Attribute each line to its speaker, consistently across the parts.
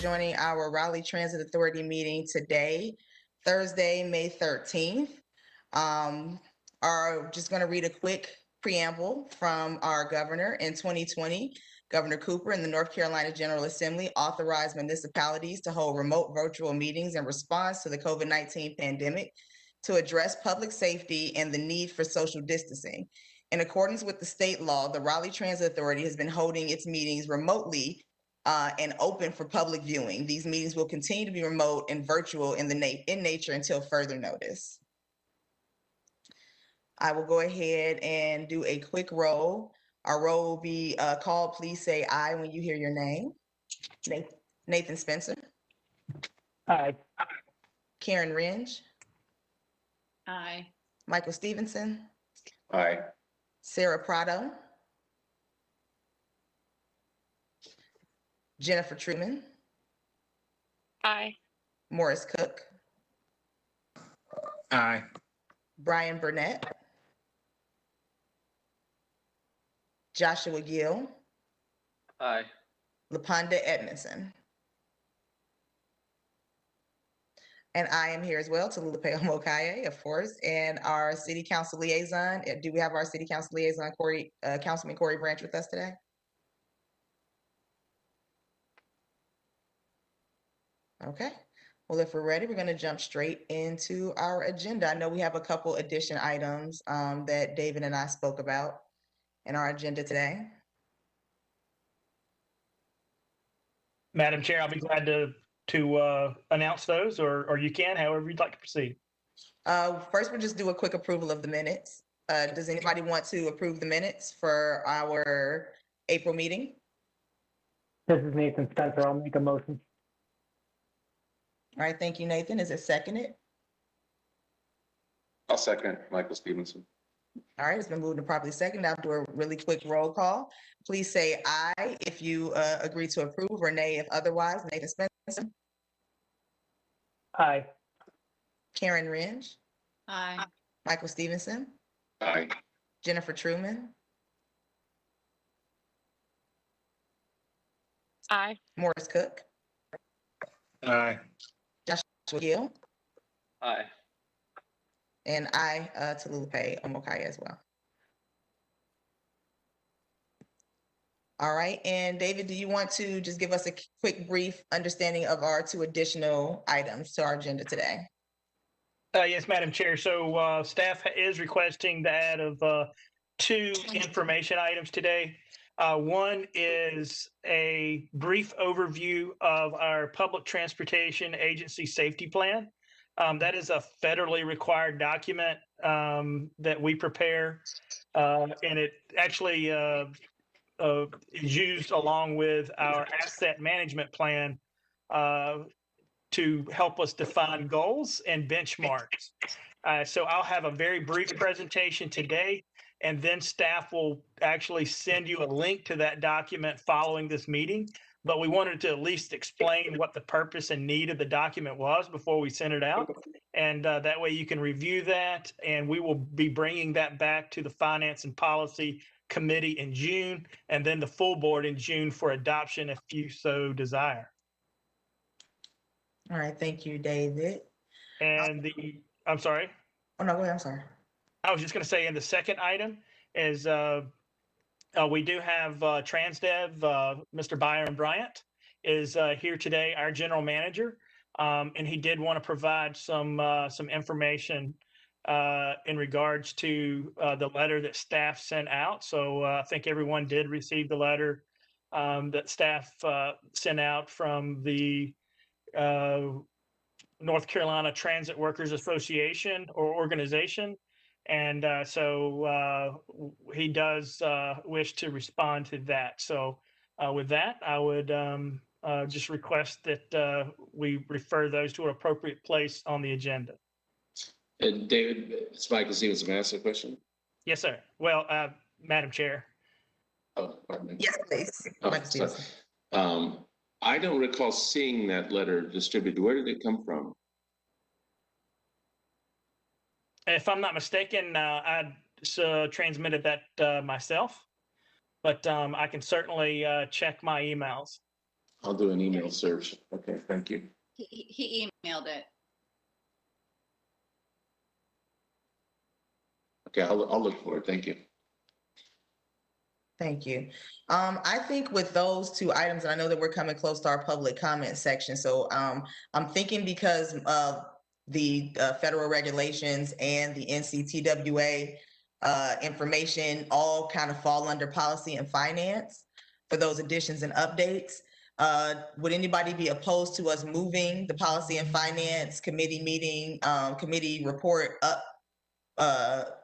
Speaker 1: joining our Raleigh Transit Authority meeting today, Thursday, May 13th. Just going to read a quick preamble from our governor. In 2020, Governor Cooper and the North Carolina General Assembly authorized municipalities to hold remote virtual meetings in response to the COVID-19 pandemic to address public safety and the need for social distancing. In accordance with the state law, the Raleigh Transit Authority has been holding its meetings remotely and open for public viewing. These meetings will continue to be remote and virtual in nature until further notice. I will go ahead and do a quick roll. Our roll will be called. Please say aye when you hear your name. Nathan Spencer.
Speaker 2: Aye.
Speaker 1: Karen Ringe.
Speaker 3: Aye.
Speaker 1: Michael Stevenson.
Speaker 4: Aye.
Speaker 1: Sarah Prado. Jennifer Truman.
Speaker 3: Aye.
Speaker 1: Morris Cook.
Speaker 4: Aye.
Speaker 1: Brian Burnett. Joshua Gill.
Speaker 4: Aye.
Speaker 1: LaPonda Edmondson. And I am here as well, Tolupe Omokaye, of course, and our city council liaison. Do we have our city council liaison, Councilman Corey Branch, with us today? Okay. Well, if we're ready, we're going to jump straight into our agenda. I know we have a couple addition items that David and I spoke about in our agenda today.
Speaker 2: Madam Chair, I'll be glad to announce those, or you can, however you'd like to proceed.
Speaker 1: First, we'll just do a quick approval of the minutes. Does anybody want to approve the minutes for our April meeting?
Speaker 5: This is Nathan Spencer. I'll make a motion.
Speaker 1: All right, thank you, Nathan. Is it seconded?
Speaker 4: I'll second Michael Stevenson.
Speaker 1: All right, it's been moved and properly seconded. I'll do a really quick roll call. Please say aye if you agree to approve, or nay if otherwise. Nathan Spencer.
Speaker 5: Aye.
Speaker 1: Karen Ringe.
Speaker 3: Aye.
Speaker 1: Michael Stevenson.
Speaker 4: Aye.
Speaker 1: Jennifer Truman.
Speaker 3: Aye.
Speaker 1: Morris Cook.
Speaker 4: Aye.
Speaker 1: Joshua Gill.
Speaker 4: Aye.
Speaker 1: And I, Tolupe Omokaye as well. All right, and David, do you want to just give us a quick brief understanding of our two additional items to our agenda today?
Speaker 2: Yes, Madam Chair. So staff is requesting the add of two information items today. One is a brief overview of our public transportation agency safety plan. That is a federally required document that we prepare, and it actually is used along with our asset management plan to help us define goals and benchmarks. So I'll have a very brief presentation today, and then staff will actually send you a link to that document following this meeting. But we wanted to at least explain what the purpose and need of the document was before we sent it out. And that way you can review that, and we will be bringing that back to the Finance and Policy Committee in June, and then the full board in June for adoption if you so
Speaker 1: All right, thank you, David.
Speaker 2: And I'm sorry.
Speaker 1: Oh, no, go ahead, I'm sorry.
Speaker 2: I was just going to say, and the second item is we do have TransDev, Mr. Byron Bryant is here today, our general manager, and he did want to provide some information in regards to the letter that staff sent out. So I think everyone did receive the letter that staff sent out from the North Carolina Transit Workers Association or organization. And so he does wish to respond to that. So with that, I would just request that we refer those to an appropriate place on the agenda.
Speaker 6: And David, it's Michael Stevenson. May I ask a question?
Speaker 2: Yes, sir. Well, Madam Chair.
Speaker 6: Oh, pardon me.
Speaker 1: Yes, please.
Speaker 6: Oh,
Speaker 1: Michael Stevenson.
Speaker 6: I don't recall seeing that letter distributed. Where did it come from?
Speaker 2: If I'm not mistaken, I transmitted that myself, but I can certainly check my emails.
Speaker 6: I'll do an email search. Okay, thank you.
Speaker 3: He emailed it.
Speaker 6: Okay, I'll look for it. Thank you.
Speaker 1: Thank you. I think with those two items, and I know that we're coming close to our public comment section, so I'm thinking because of the federal regulations and the NCTWA information all kind of fall under policy and finance for those additions and updates. Would anybody be opposed to us moving the policy and finance committee meeting, committee report up,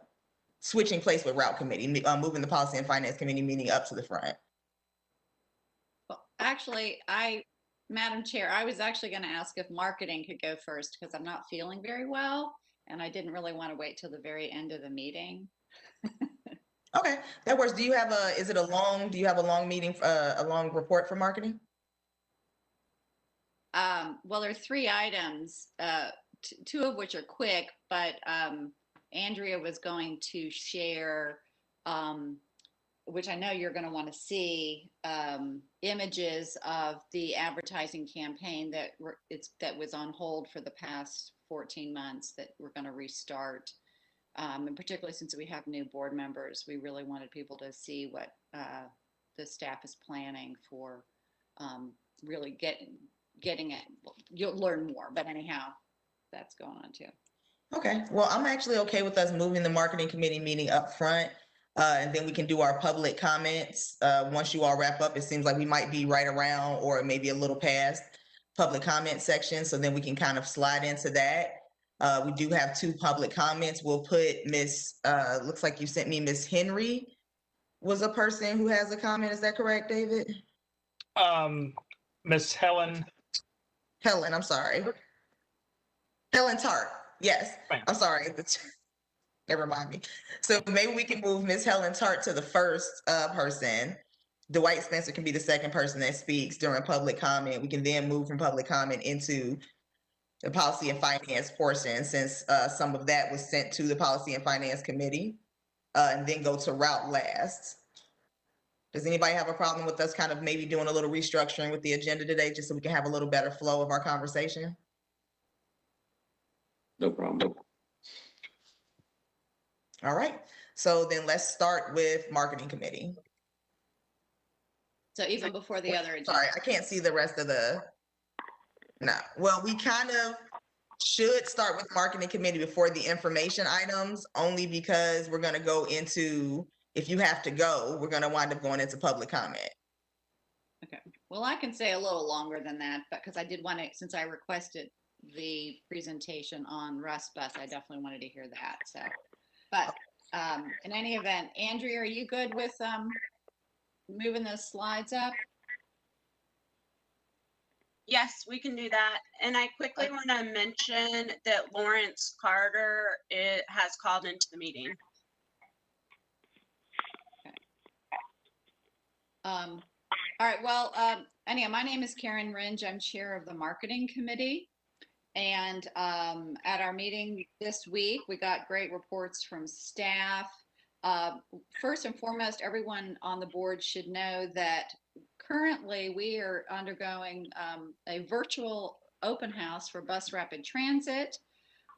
Speaker 1: switching place with route committee, moving the policy and finance committee meeting up to the front?
Speaker 3: Well, actually, Madam Chair, I was actually going to ask if marketing could go first because I'm not feeling very well and I didn't really want to wait till the very end of the meeting.
Speaker 1: Okay, that works. Do you have do you have a long meeting, a long report for marketing?
Speaker 3: Well, there are 3 items, 2 of which are quick, but Andrea was going to share, which I know you're going to want to see, images of the advertising campaign that was on hold for the past 14 months that we're going to restart. And particularly since we have new board members, we really wanted people to see what the staff is planning for really getting it. You'll learn more, but anyhow, that's going on too.
Speaker 1: Okay, well, I'm actually okay with us moving the marketing committee meeting up front. And then we can do our public comments. Once you all wrap up, it seems like we might be right around or maybe a little past public comment section. So then we can kind of slide into that. We do have 2 public comments. We'll put looks like you sent me Miss Henry was a person who has a comment. Is that correct, David?
Speaker 2: Miss Helen.
Speaker 1: Helen, I'm sorry. Helen Tart. Yes,
Speaker 2: Right.
Speaker 1: I'm sorry. Never mind me. So maybe we can move Miss Helen Tart to the first person. Dwight Spencer can be the second person that speaks during public comment. We can then move from public comment into the policy and finance portion, since some of that was sent to the policy and finance committee, and then go to route last. Does anybody have a problem with us kind of maybe doing a little restructuring with the agenda today, just so we can have a little better flow of our conversation?
Speaker 6: No problem.
Speaker 1: All right, so then let's start with marketing committee.
Speaker 3: So even before the other agenda.
Speaker 1: Sorry, I can't see the rest of no. Well, we kind of should start with marketing committee before the information items, only because we're going to go into, if you have to go, we're going to wind up going into public comment.
Speaker 3: Okay. Well, I can say a little longer than that, but because I did want to, since I requested the presentation on Russ Bus, I definitely wanted to hear that. So, but in any event, Andrea, are you good with moving those slides up?
Speaker 7: Yes, we can do that. And I quickly want to mention that Lawrence Carter has called into the meeting.
Speaker 3: All right. Well, anyhow, my name is Karen Ringe. I'm chair of the marketing committee. And at our meeting this week, we got great reports from staff. First and foremost, everyone on the board should know that currently we are undergoing a virtual open house for bus rapid transit.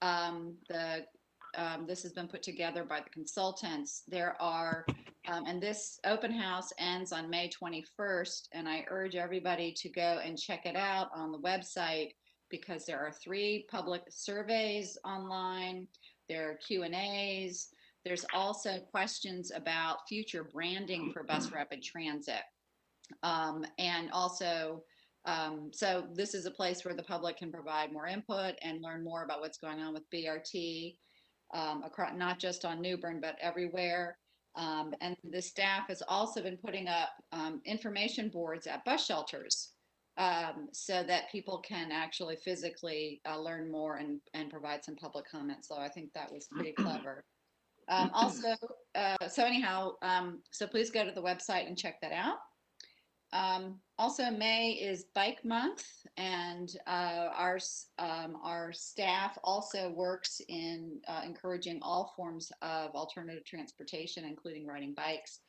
Speaker 3: This has been put together by the consultants. There are, and this open house ends on May 21st, and I urge everybody to go and check it out on the website, because there are 3 public surveys online, there are Q&As, there's also questions about future branding for bus rapid transit. And also, so this is a place where the public can provide more input and learn more about what's going on with BRT, across, not just on New Bern, but everywhere. And the staff has also been putting up information boards at bus shelters, so that people can actually physically learn more and provide some public comments. So I think that was pretty clever. Also, so anyhow, so please go to the website and check that out. Also, May is Bike Month, and our staff also works in encouraging all forms of alternative transportation, including riding bikes.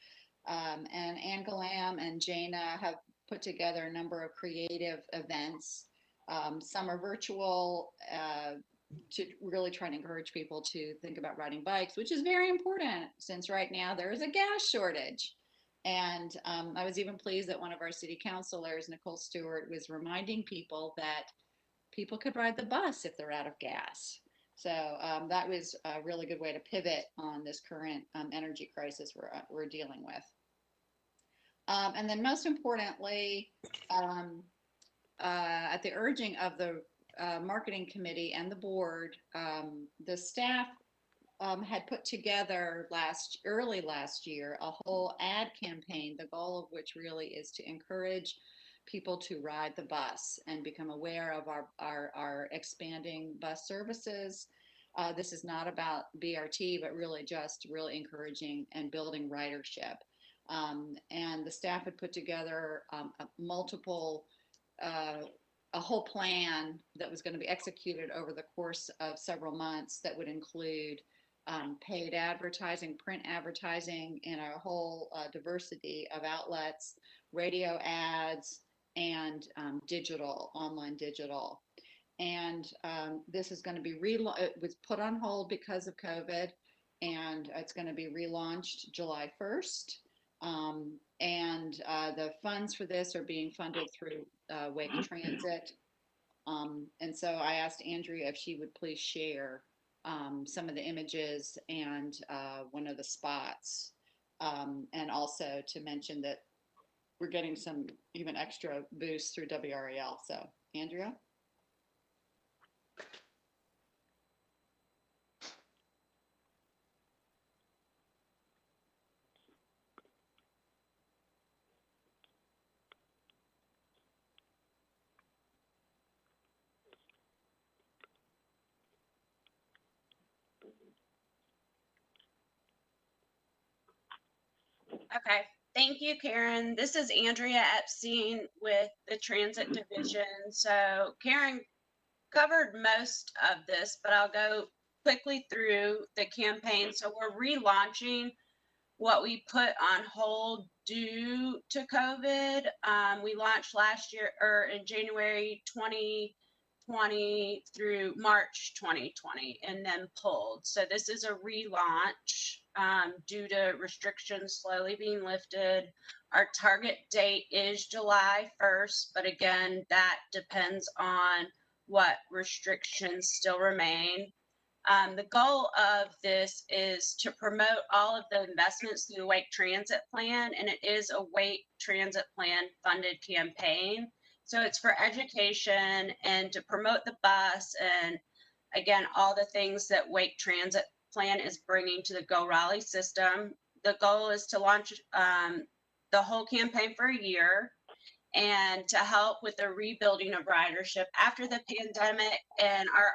Speaker 3: And Ann Galam and Jana have put together a number of creative events. Some are virtual, to really try to encourage people to think about riding bikes, which is very important since right now there is a gas shortage. And I was even pleased that one of our city councilors, Nicole Stewart, was reminding people that people could ride the bus if they're out of gas. So that was a really good way to pivot on this current energy crisis we're dealing with. And then most importantly, at the urging of the marketing committee and the board, the staff had put together early last year a whole ad campaign, the goal of which really is to encourage people to ride the bus and become aware of our expanding bus services. This is not about BRT, but really just really encouraging and building ridership. And the staff had put together a whole plan that was going to be executed over the course of several months that would include paid advertising, print advertising, and a whole diversity of outlets, radio ads, and online digital. And this is going to be it was put on hold because of COVID, and it's going to be relaunched July 1st. And the funds for this are being funded through Wake Transit. And so I asked Andrea if she would please share some of the images and one of the spots, and also to mention that we're getting some even extra boost through WRAL. So, Andrea?
Speaker 7: Okay, thank you, Karen. This is Andrea Epstein with the Transit Division. So Karen covered most of this, but I'll go quickly through the campaign. So we're relaunching what we put on hold due to COVID. We launched last year, or in January 2020 through March 2020, and then pulled. So this is a relaunch due to restrictions slowly being lifted. Our target date is July 1st, but again, that depends on what restrictions still remain. The goal of this is to promote all of the investments through the Wake Transit Plan, and it is a Wake Transit Plan funded campaign. So it's for education and to promote the bus and, again, all the things that Wake Transit Plan is bringing to the Go Raleigh system. The goal is to launch the whole campaign for a year and to help with the rebuilding of ridership after the pandemic. And our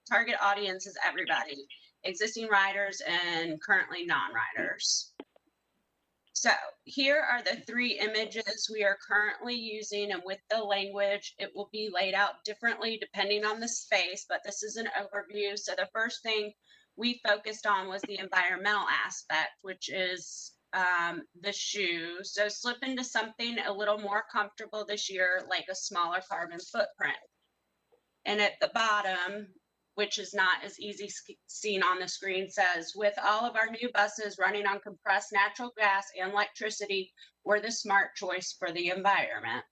Speaker 7: target audience is everybody, existing riders and currently non-riders. So here are the 3 images we are currently using, and with the language, it will be laid out differently depending on the space, but this is an overview. So the first thing we focused on was the environmental aspect, which is the shoe. So slip into something a little more comfortable this year, like a smaller carbon footprint. And at the bottom, which is not as easy seen on the screen, says, with all of our new buses running on compressed natural gas and electricity, we're the smart choice for the environment.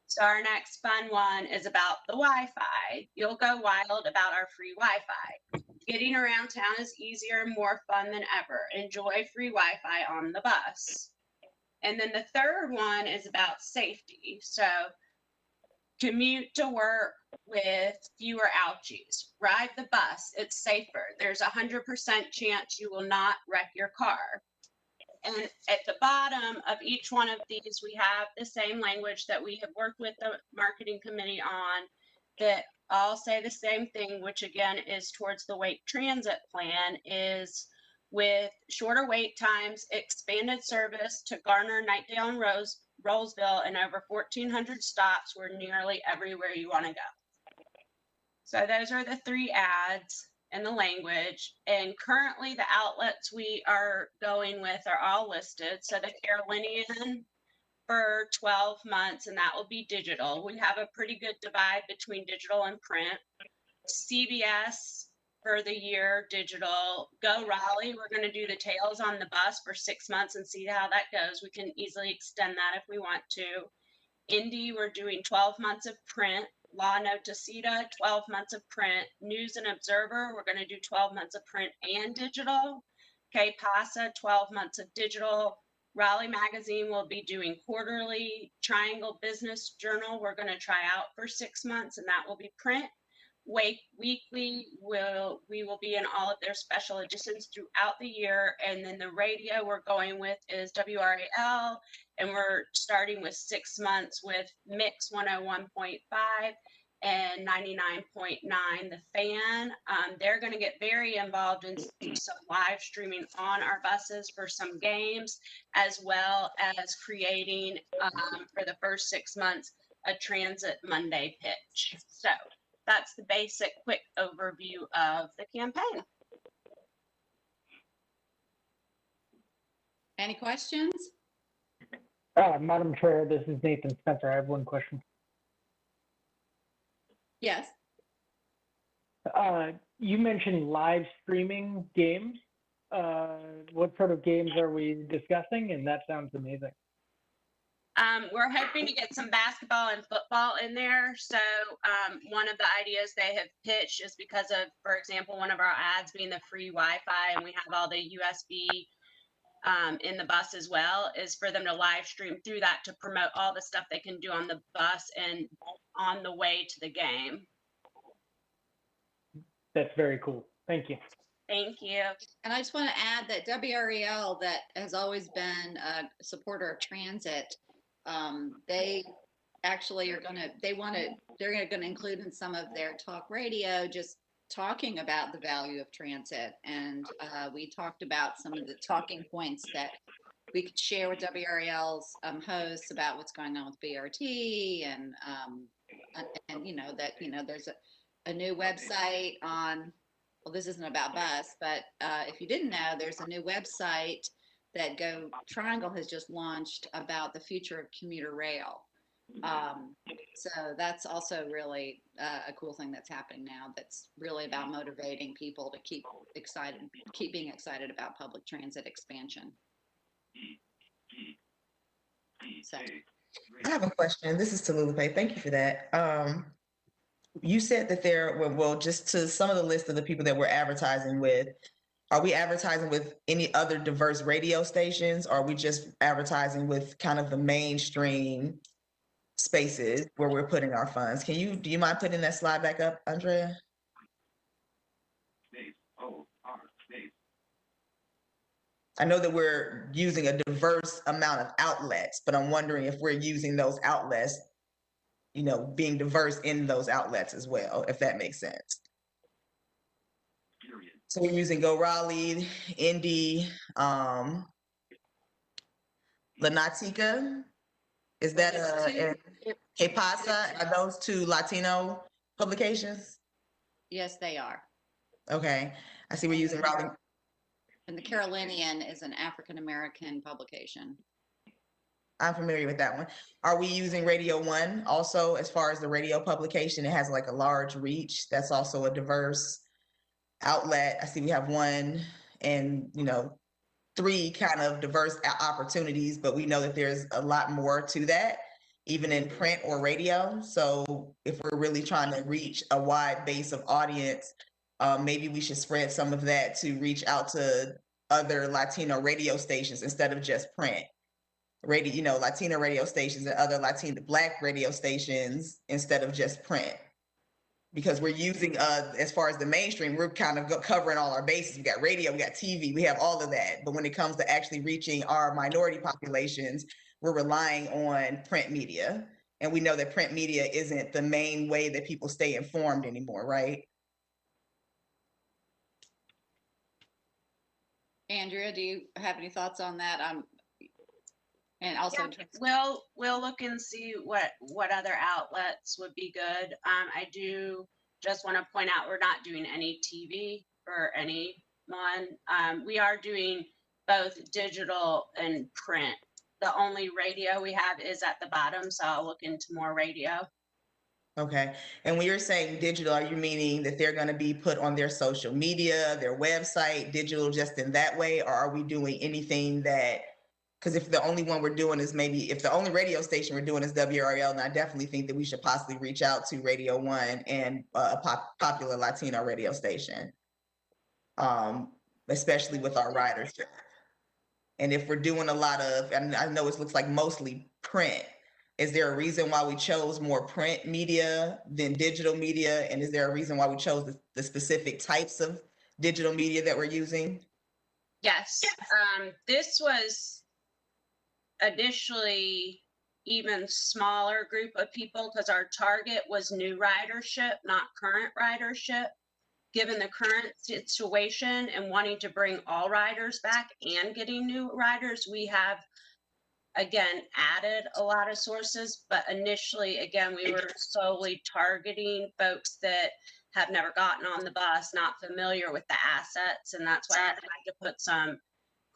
Speaker 7: So our next fun one is about the Wi-Fi. You'll go wild about our free Wi-Fi. Getting around town is easier and more fun than ever. Enjoy free Wi-Fi on the bus. And then the third one is about safety. So commute to work with fewer ouchies. Ride the bus, it's safer. There's 100% chance you will not wreck your car. And at the bottom of each one of these, we have the same language that we have worked with the marketing committee on, that all say the same thing, which again is towards the Wake Transit Plan, is with shorter wait times, expanded service to Garner, Knightdale, and Roseville, and over 1,400 stops. We're nearly everywhere you want to go. So those are the 3 ads and the language. And currently the outlets we are going with are all listed. So the Carolinian, for 12 months, and that will be digital. We have a pretty good divide between digital and print. CBS for the year, digital. Go Raleigh, we're going to do the Tales on the Bus for 6 months and see how that goes. We can easily extend that if we want to. Indy, we're doing 12 months of print. La Noticieta, 12 months of print. News and Observer, we're going to do 12 months of print and digital. Que Pasa, 12 months of digital. Raleigh Magazine will be doing quarterly. Triangle Business Journal, we're going to try out for 6 months, and that will be print. Wake Weekly we will be in all of their special editions throughout the year. And then the radio we're going with is WRAL, and we're starting with 6 months with Mix 101.5 and 99.9 The Fan. They're going to get very involved in some live streaming on our buses for some games, as well as creating for the first 6 months a Transit Monday pitch. So that's the basic quick overview of the campaign.
Speaker 3: Any questions?
Speaker 5: Madam Chair, this is Nathan Spencer. I have one question.
Speaker 3: Yes.
Speaker 5: You mentioned live streaming games. What sort of games are we discussing? And that sounds amazing.
Speaker 7: We're hoping to get some basketball and football in there. So one of the ideas they have pitched is because of, for example, one of our ads being the free Wi-Fi, and we have all the USB in the bus as well, is for them to live stream through that to promote all the stuff they can do on the bus and on the way to the game.
Speaker 5: That's very cool. Thank you.
Speaker 7: Thank you.
Speaker 3: And I just want to add that WREL, that has always been a supporter of transit, they actually are going to, they're going to include in some of their talk radio, just talking about the value of transit. And we talked about some of the talking points that we could share with WREL's hosts about what's going on with BRT and there's a new website on, well, this isn't about bus, but if you didn't know, there's a new website that Go Triangle has just launched about the future of commuter rail. So that's also really a cool thing that's happening now. That's really about motivating people to keep being excited about public transit expansion. So
Speaker 1: I have a question. This is Tallulah. Thank you for that. You said that just to some of the list of the people that we're advertising with, are we advertising with any other diverse radio stations? Or are we just advertising with kind of the mainstream spaces where we're putting our funds? Do you mind putting that slide back up, Andrea? I know that we're using a diverse amount of outlets, but I'm wondering if we're using those outlets, being diverse in those outlets as well, if that makes sense. So we're using Go Raleigh, Indy, La Natica. Is that Que Pasa? Are those two Latino publications?
Speaker 3: yes, they are.
Speaker 1: Okay, I see we're using Raleigh.
Speaker 3: And the Carolinian is an African-American publication.
Speaker 1: I'm familiar with that one. Are we using Radio One also as far as the radio publication? It has like a large reach. That's also a diverse outlet. I see we have one and, 3 kind of diverse opportunities, but we know that there's a lot more to that, even in print or radio. So if we're really trying to reach a wide base of audience, maybe we should spread some of that to reach out to other Latino radio stations instead of just print. Latino radio stations and other Black radio stations instead of just print. Because we're using, as far as the mainstream, we're kind of covering all our bases. We got radio, we got TV, we have all of that. But when it comes to actually reaching our minority populations, we're relying on print media. And we know that print media isn't the main way that people stay informed anymore, right?
Speaker 3: Andrea, do you have any thoughts on that? And also,
Speaker 7: yeah, we'll look and see what other outlets would be good. I do just want to point out we're not doing any TV for anyone. We are doing both digital and print the only radio we have is at the bottom, so I'll look into more radio.
Speaker 1: Okay. And when you're saying digital, are you meaning that they're going to be put on their social media, their website, digital just in that way? Or are we doing anything that, because if the only one we're doing is maybe, if the only radio station we're doing is WRL, then I definitely think that we should possibly reach out to Radio One and a popular Latino radio station, especially with our ridership. And if we're doing a lot of, and I know it looks like mostly print, is there a reason why we chose more print media than digital media? And is there a reason why we chose the specific types of digital media that we're using?
Speaker 7: Yes, this was initially even smaller group of people because our target was new ridership, not current ridership. Given the current situation and wanting to bring all riders back and getting new riders, we have again added a lot of sources, but initially again we were solely targeting folks that have never gotten on the bus, not familiar with the assets, and that's why I tried to put some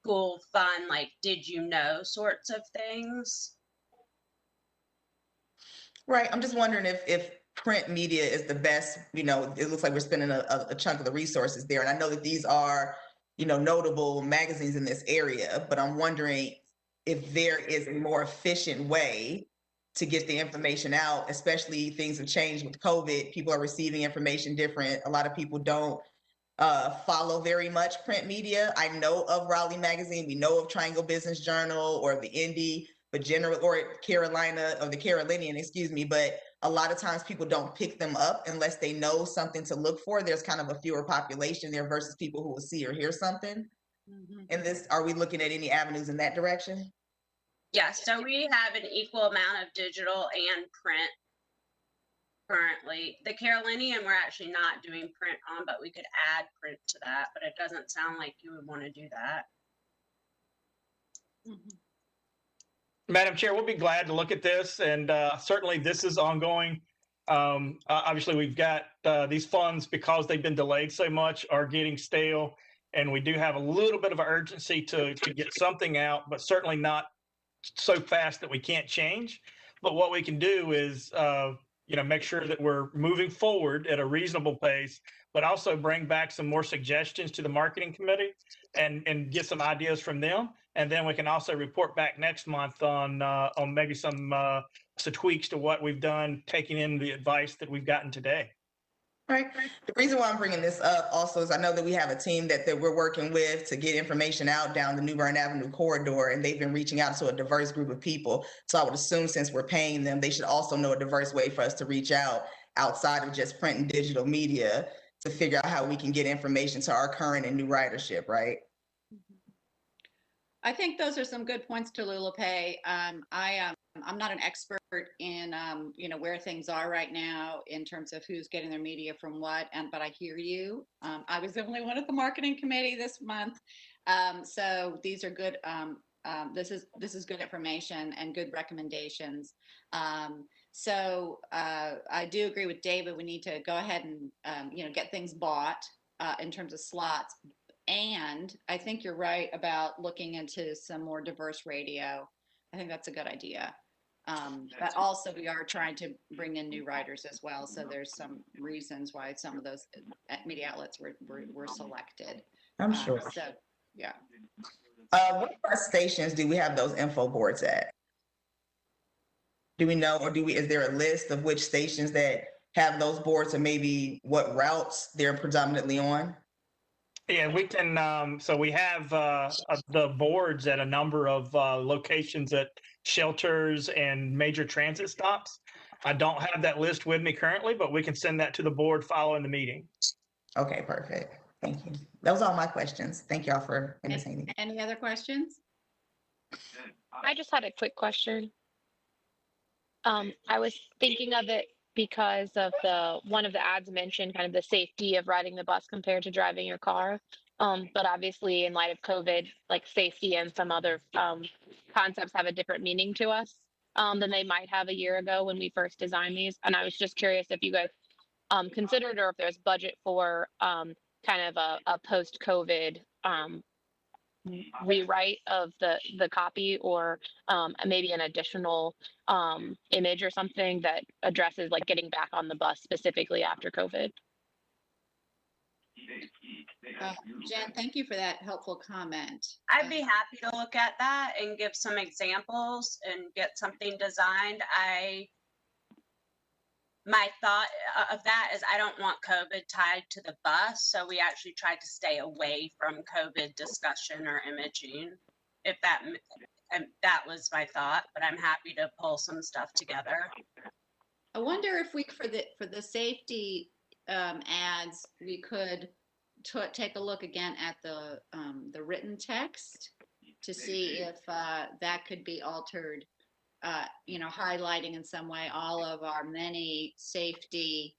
Speaker 7: cool, fun, like did you know sorts of things.
Speaker 1: Right. I'm just wondering if print media is the best, it looks like we're spending a chunk of the resources there. And I know that these are, notable magazines in this area, but I'm wondering if there is a more efficient way to get the information out, especially things have changed with COVID. People are receiving information different. A lot of people don't follow very much print media. I know of Raleigh Magazine. We know of Triangle Business Journal or the Indy, but or Carolina or the Carolinian, excuse me. But a lot of times people don't pick them up unless they know something to look for. There's kind of a fewer population there versus people who will see or hear something.
Speaker 3: Mhm.
Speaker 1: And are we looking at any avenues in that direction?
Speaker 7: Yes, so we have an equal amount of digital and print currently. The Carolinian, we're actually not doing print on, but we could add print to that, but it doesn't sound like you would want to do that.
Speaker 3: Mhm.
Speaker 2: Madam Chair, we'll be glad to look at this, and certainly this is ongoing. Obviously, we've got these funds, because they've been delayed so much, are getting stale, and we do have a little bit of an urgency to get something out, but certainly not so fast that we can't change. But what we can do is, make sure that we're moving forward at a reasonable pace, but also bring back some more suggestions to the marketing committee and get some ideas from them. And then we can also report back next month on maybe some tweaks to what we've done, taking in the advice that we've gotten today.
Speaker 1: Right. The reason why I'm bringing this up also is I know that we have a team that we're working with to get information out down the New Bern Avenue corridor, and they've been reaching out to a diverse group of people. So I would assume since we're paying them, they should also know a diverse way for us to reach out outside of just print and digital media to figure out how we can get information to our current and new ridership, right?
Speaker 3: I think those are some good points to Lulape. I'm not an expert in where things are right now in terms of who's getting their media from what, but I hear you. I was the only one at the marketing committee this month, so these are good. This is good information and good recommendations. So I do agree with David. We need to go ahead and get things bought in terms of slots. And I think you're right about looking into some more diverse radio. I think that's a good idea. But also we are trying to bring in new writers as well. So there's some reasons why some of those media outlets were selected.
Speaker 1: I'm sure.
Speaker 3: So, yeah.
Speaker 1: What stations do we have those info boards at? Do we know, or is there a list of which stations that have those boards and maybe what routes they're predominantly on?
Speaker 2: Yeah, we can. So we have the boards at a number of locations at shelters and major transit stops. I don't have that list with me currently, but we can send that to the board following the meeting.
Speaker 1: Okay, perfect. Thank you. That was all my questions. Thank y'all for entertaining.
Speaker 3: Any other questions?
Speaker 8: I just had a quick question. I was thinking of it because of one of the ads mentioned kind of the safety of riding the bus compared to driving your car. But obviously in light of COVID, like safety and some other concepts have a different meaning to us than they might have a year ago when we first designed these. And I was just curious if you guys considered, or if there's budget for kind of a post-COVID rewrite of the copy, or maybe an additional image or something that addresses like getting back on the bus specifically after COVID.
Speaker 3: Jen, thank you for that helpful comment.
Speaker 7: I'd be happy to look at that and give some examples and get something designed. My thought of that is I don't want COVID tied to the bus, so we actually tried to stay away from COVID discussion or imaging. If that was my thought, but I'm happy to pull some stuff together.
Speaker 3: I wonder if we, for the safety ads, we could take a look again at the written text to see if that could be altered. Highlighting in some way all of our many safety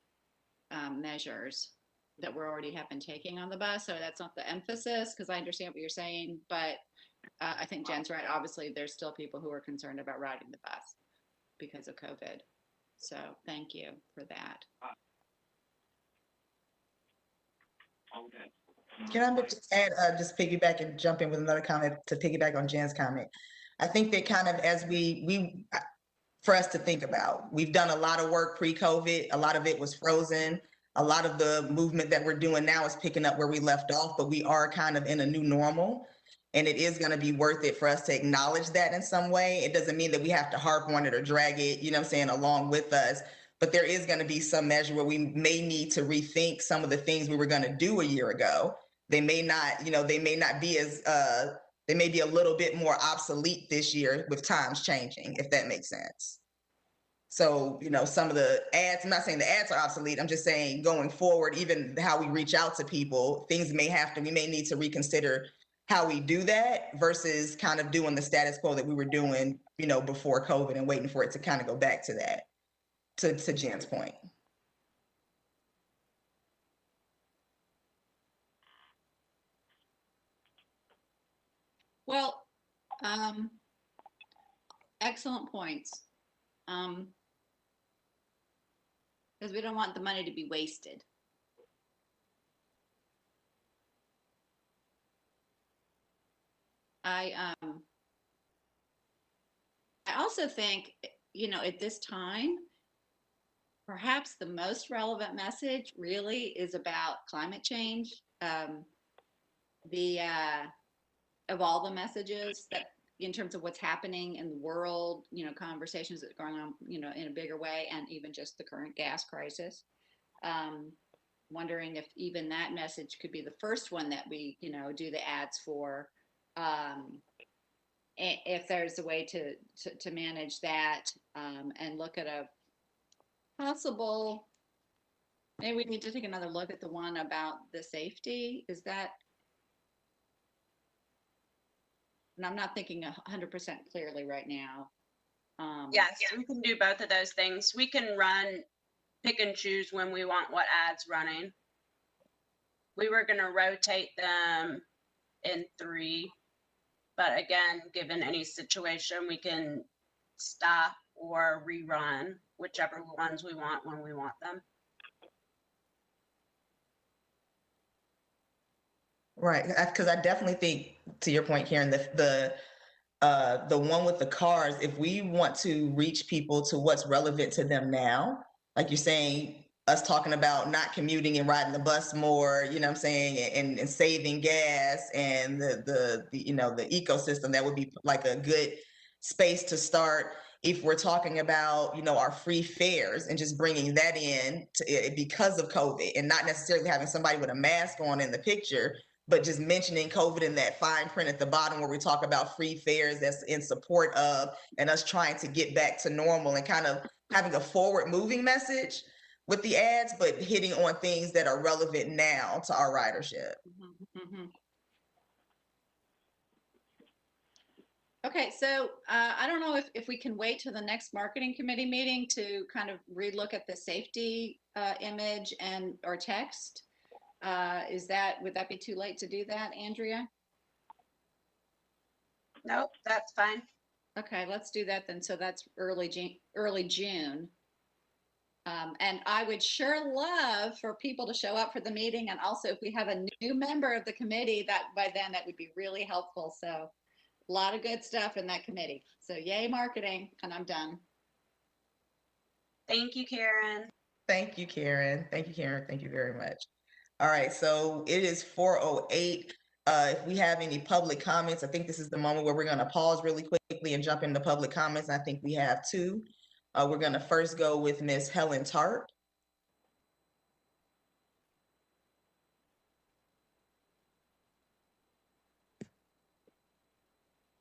Speaker 3: measures that we already have been taking on the bus. So that's not the emphasis, because I understand what you're saying, but I think Jen's right. Obviously, there's still people who are concerned about riding the bus because of COVID. So thank you for that.
Speaker 1: Can I just add, just piggyback and jump in with another comment to piggyback on Jen's comment? I think that kind of as for us to think about, we've done a lot of work pre-COVID. A lot of it was frozen. A lot of the movement that we're doing now is picking up where we left off, but we are kind of in a new normal. And it is going to be worth it for us to acknowledge that in some way. It doesn't mean that we have to harp on it or drag it, you know what I'm saying, along with us. But there is going to be some measure where we may need to rethink some of the things we were going to do a year ago. They may not, they may not be as, they may be a little bit more obsolete this year with times changing, if that makes sense. So, some of the ads, I'm not saying the ads are obsolete. I'm just saying going forward, even how we reach out to people, we may need to reconsider how we do that versus kind of doing the status quo that we were doing, before COVID and waiting for it to kind of go back to that, to Jen's point.
Speaker 3: Well, excellent points. Because we don't want the money to be wasted. I also think, at this time, perhaps the most relevant message really is about climate change. Of all the messages that, in terms of what's happening in the world, conversations that are going on, in a bigger way, and even just the current gas crisis. Wondering if even that message could be the first one that we, do the ads for. If there's a way to manage that, and look at a possible, maybe we need to take another look at the one about the safety. Is that? And I'm not thinking 100% clearly right now.
Speaker 7: Yes, we can do both of those things. We can pick and choose when we want what ads running. We were going to rotate them in 3, but again, given any situation, we can stop or rerun whichever ones we want when we want them.
Speaker 1: Right, because I definitely think, to your point, Karen, the one with the cars, if we want to reach people to what's relevant to them now, like you're saying, us talking about not commuting and riding the bus more, you know what I'm saying, and saving gas and the ecosystem, that would be like a good space to start. If we're talking about, our free fares and just bringing that in because of COVID, and not necessarily having somebody with a mask on in the picture, but just mentioning COVID in that fine print at the bottom where we talk about free fares that's in support of, and us trying to get back to normal, and kind of having a forward moving message with the ads, but hitting on things that are relevant now to our ridership.
Speaker 3: Mm-hmm, mm-hmm. Okay, so I don't know if we can wait till the next marketing committee meeting to kind of relook at the safety image and or text. Would that be too late to do that, Andrea?
Speaker 7: Nope, that's fine.
Speaker 3: Okay, let's do that then. So that's early June. And I would sure love for people to show up for the meeting. And also if we have a new member of the committee, that by then that would be really helpful. So a lot of good stuff in that committee. So yay marketing, and I'm done.
Speaker 7: Thank you, Karen.
Speaker 1: Thank you, Karen. Thank you, Karen. Thank you very much. All right, so it is 4:08. If we have any public comments, I think this is the moment where we're going to pause really quickly and jump into public comments. I think we have two. We're going to first go with Ms. Helen Tarp.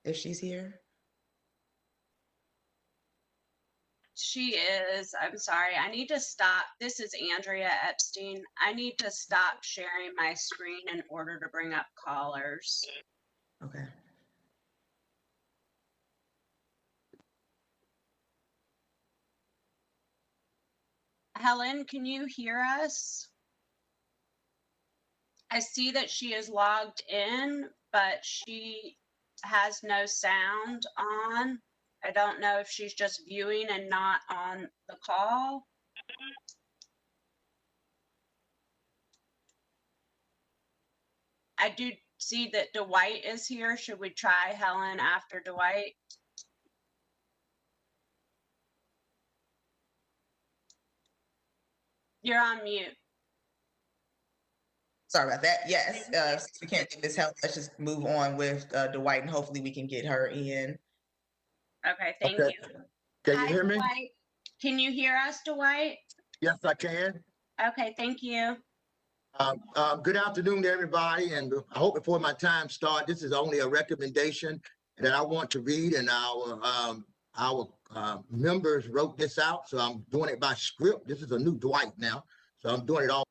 Speaker 1: If she's here.
Speaker 7: She is. I'm sorry. I need to stop. This is Andrea Epstein. I need to stop sharing my screen in order to bring up callers.
Speaker 1: Okay.
Speaker 7: Helen, can you hear us? I see that she is logged in, but she has no sound on. I don't know if she's just viewing and not on the call. I do see that Dwight is here. Should we try Helen after Dwight? You're on mute.
Speaker 1: Sorry about that. Yes, since we can't get this help, let's just move on with Dwight, and hopefully we can get her in.
Speaker 7: Okay, thank
Speaker 9: Okay.
Speaker 7: you.
Speaker 9: Can you
Speaker 7: Hi,
Speaker 9: hear me?
Speaker 7: Dwight. Can you hear us, Dwight?
Speaker 9: Yes, I can.
Speaker 7: Okay, thank you.
Speaker 9: Good afternoon to everybody, and I hope before my time starts, this is only a recommendation that I want to read, and our members wrote this out, so I'm doing it by script. This is a new Dwight now, so I'm doing it all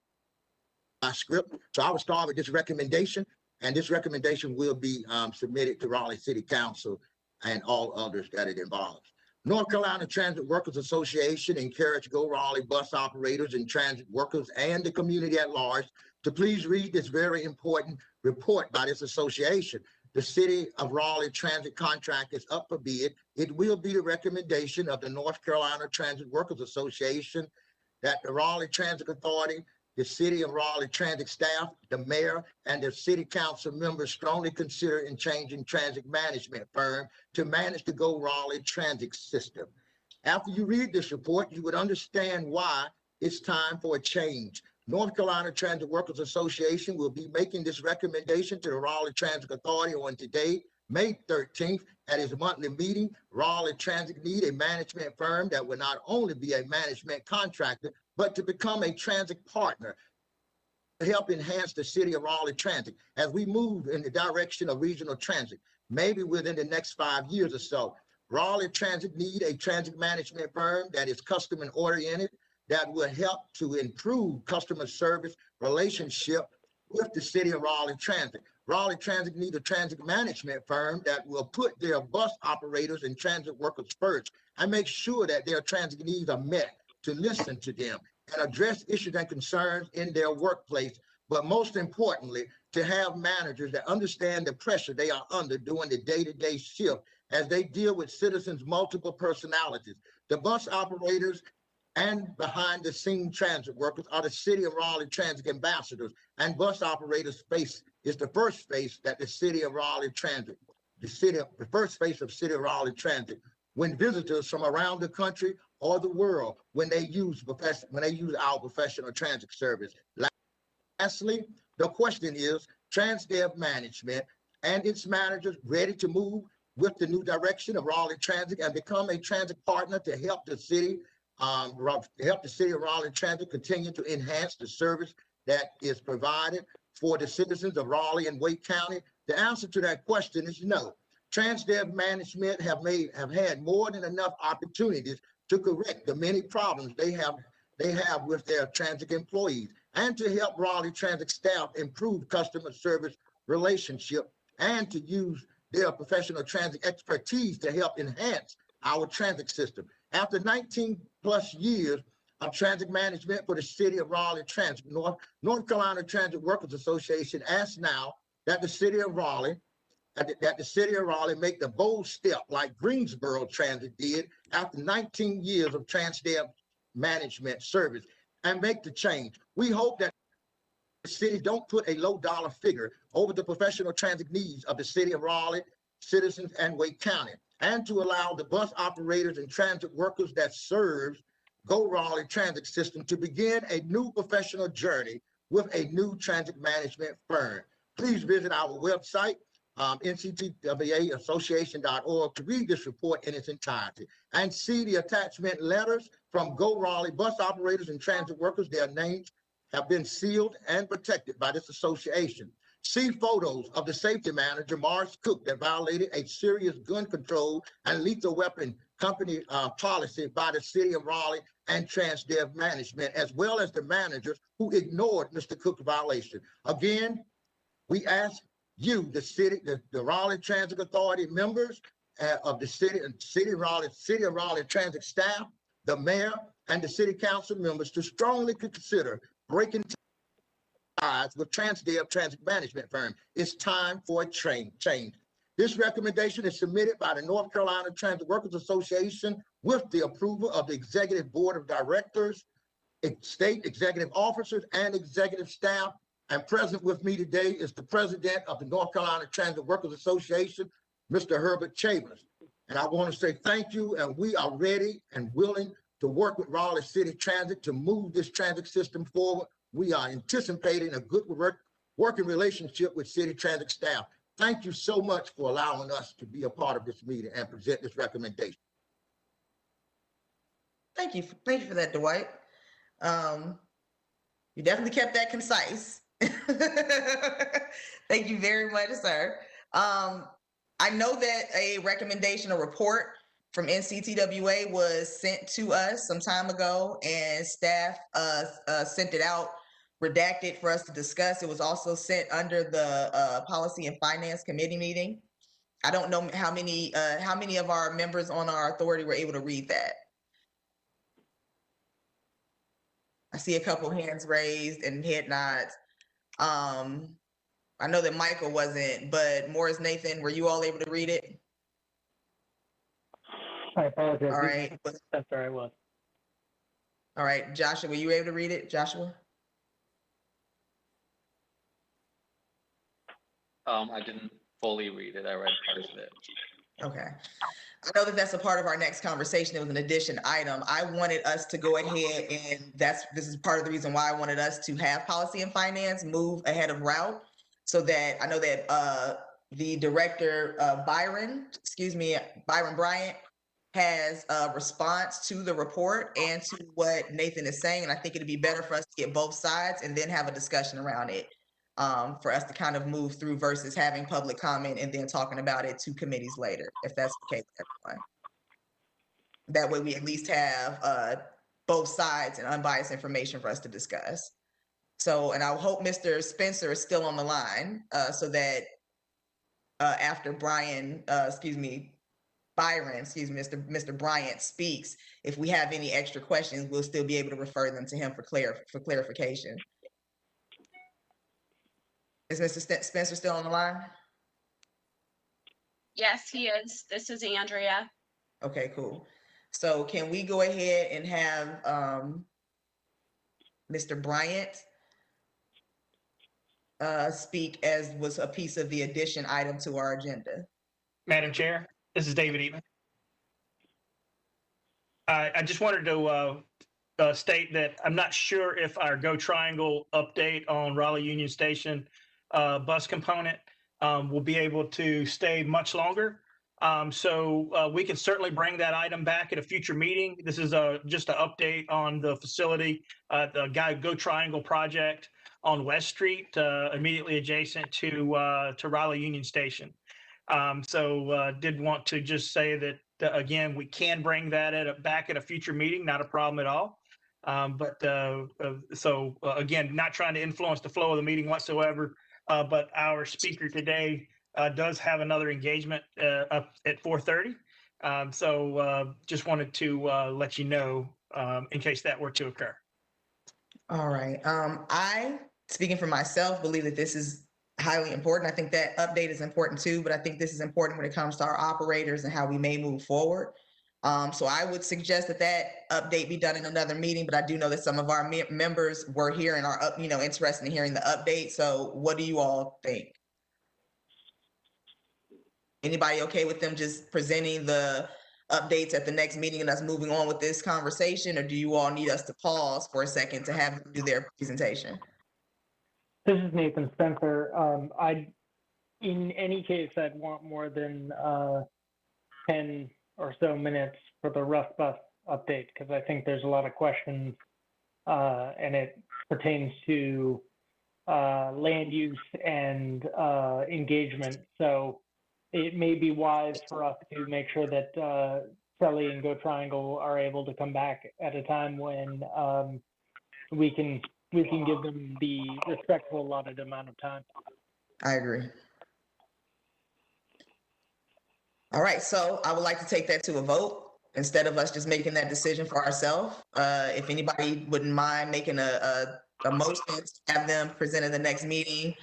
Speaker 9: by script. So I will start with this recommendation, and this recommendation will be submitted to Raleigh City Council and all others that it involves. North Carolina Transit Workers Association encourage Go Raleigh bus operators and transit workers and the community at large to please read this very important report by this association. The City of Raleigh transit contract is up for bid. It will be the recommendation of the North Carolina Transit Workers Association that the Raleigh Transit Authority, the City of Raleigh transit staff, the mayor, and the city council members strongly consider in changing transit management firm to manage the Go Raleigh transit system. After you read this report, you would understand why it's time for a change. North Carolina Transit Workers Association will be making this recommendation to the Raleigh Transit Authority on today, May 13th, at its monthly meeting. Raleigh Transit need a management firm that will not only be a management contractor, but to become a transit partner to help enhance the City of Raleigh transit as we move in the direction of regional transit, maybe within the next 5 years or so. Raleigh Transit need a transit management firm that is customer oriented, that will help to improve customer service relationship with the City of Raleigh Transit. Raleigh Transit need a transit management firm that will put their bus operators and transit workers first and make sure that their transit needs are met, to listen to them and address issues and concerns in their workplace, but most importantly, to have managers that understand the pressure they are under during the day-to-day shift as they deal with citizens' multiple personalities. The bus operators and behind-the-scene transit workers are the City of Raleigh transit ambassadors, and bus operators face is the first face that the City of Raleigh transit, the first face of City of Raleigh transit. When visitors from around the country or the world, when they use our professional transit service. Lastly, the question is, Transdev management and its managers ready to move with the new direction of Raleigh Transit and become a transit partner to help the city of Raleigh Transit continue to enhance the service that is provided for the citizens of Raleigh and Wake County? The answer to that question is no. Transdev management have had more than enough opportunities to correct the many problems they have with their transit employees and to help Raleigh Transit staff improve customer service relationship and to use their professional transit expertise to help enhance our transit system. After 19 plus years of transit management for the City of Raleigh Transit, North Carolina Transit Workers Association asks now that the City of Raleigh make the bold step like Greensboro Transit did after 19 years of Transdev management service and make the change. We hope that cities don't put a low dollar figure over the professional transit needs of the city of Raleigh, citizens, and Wake County, and to allow the bus operators and transit workers that serve Go Raleigh Transit System to begin a new professional journey with a new transit management firm. Please visit our website, nctwaassociation.org, to read this report in its entirety and see the attachment letters from Go Raleigh bus operators and transit workers. Their names have been sealed and protected by this association. See photos of the safety manager, Morris Cook, that violated a serious gun control and lethal weapon company policy by the city of Raleigh and Transdev management, as well as the managers who ignored Mr. Cook's violation. Again, we ask you, the city, the Raleigh Transit Authority members of the city of Raleigh Transit staff, the mayor, and the city council members to strongly consider breaking ties with Transdev Transit Management Firm. It's time for a change. This recommendation is submitted by the North Carolina Transit Workers Association with the approval of the Executive Board of Directors, state executive officers, and executive staff. And present with me today is the president of the North Carolina Transit Workers Association, Mr. Herbert Chambers. And I want to say thank you, and we are ready and willing to work with Raleigh City Transit to move this transit system forward. We are anticipating a good working relationship with city transit staff. Thank you so much for allowing us to be a part of this meeting and present this recommendation.
Speaker 1: Thank you for that, Dwight. You definitely kept that concise. Thank you very much, sir. I know that a recommendation, a report from NCTWA was sent to us some time ago, and staff sent it out redacted for us to discuss. It was also sent under the Policy and Finance Committee meeting. I don't know how many of our members on our authority were able to read that. I see a couple hands raised and head nods. I know that Michael wasn't, but Morris, Nathan, were you all able to read it?
Speaker 5: I apologize.
Speaker 1: All right.
Speaker 5: That's where I was.
Speaker 1: All right, Joshua, were you able to read it, Joshua?
Speaker 4: I didn't fully read it. I read part of it.
Speaker 1: Okay. I know that that's a part of our next conversation. It was an addition item. I wanted us to go ahead, and this is part of the reason why I wanted us to have policy and finance move ahead of route, so that I know that the director, Byron Bryant, has a response to the report and to what Nathan is saying. And I think it'd be better for us to get both sides and then have a discussion around it, for us to kind of move through versus having public comment and then talking about it to committees later, if that's okay with everyone. That way we at least have both sides and unbiased information for us to discuss. So, and I hope Mr. Spencer is still on the line, so that after Mr. Bryant speaks, if we have any extra questions, we'll still be able to refer them to him for clarification. Is Mr. Spencer still on the line?
Speaker 7: Yes, he is. This is Andrea.
Speaker 1: Okay, cool. So can we go ahead and have Mr. Bryant speak, as was a piece of the addition item to our agenda?
Speaker 2: Madam Chair, this is David Eatman. I just wanted to state that I'm not sure if our Go Triangle update on Raleigh Union Station bus component will be able to stay much longer. So we can certainly bring that item back at a future meeting. This is just an update on the facility, the Go Triangle project on West Street, immediately adjacent to Raleigh Union Station. So did want to just say that, again, we can bring that back at a future meeting, not a problem at all. Again, not trying to influence the flow of the meeting whatsoever, but our speaker today does have another engagement up at 4:30. Just wanted to let you know in case that were to occur.
Speaker 1: All right. I, speaking for myself, believe that this is highly important. I think that update is important too, but I think this is important when it comes to our operators and how we may move forward. So I would suggest that that update be done in another meeting, but I do know that some of our members were here and are up, interested in hearing the update. So what do you all think? Anybody okay with them just presenting the updates at the next meeting and us moving on with this conversation? Or do you all need us to pause for a second to have them do their presentation?
Speaker 5: This is Nathan Spencer. In any case, I'd want more than 10 or so minutes for the Rust Bus update, because I think there's a lot of questions and it pertains to land use and engagement. So it may be wise for us to make sure that Shelly and Go Triangle are able to come back at a time when we can give them the respectful allotted amount of time.
Speaker 1: I agree. All right, so I would like to take that to a vote instead of us just making that decision for ourselves. If anybody wouldn't mind making a motion to have them present at the next meeting,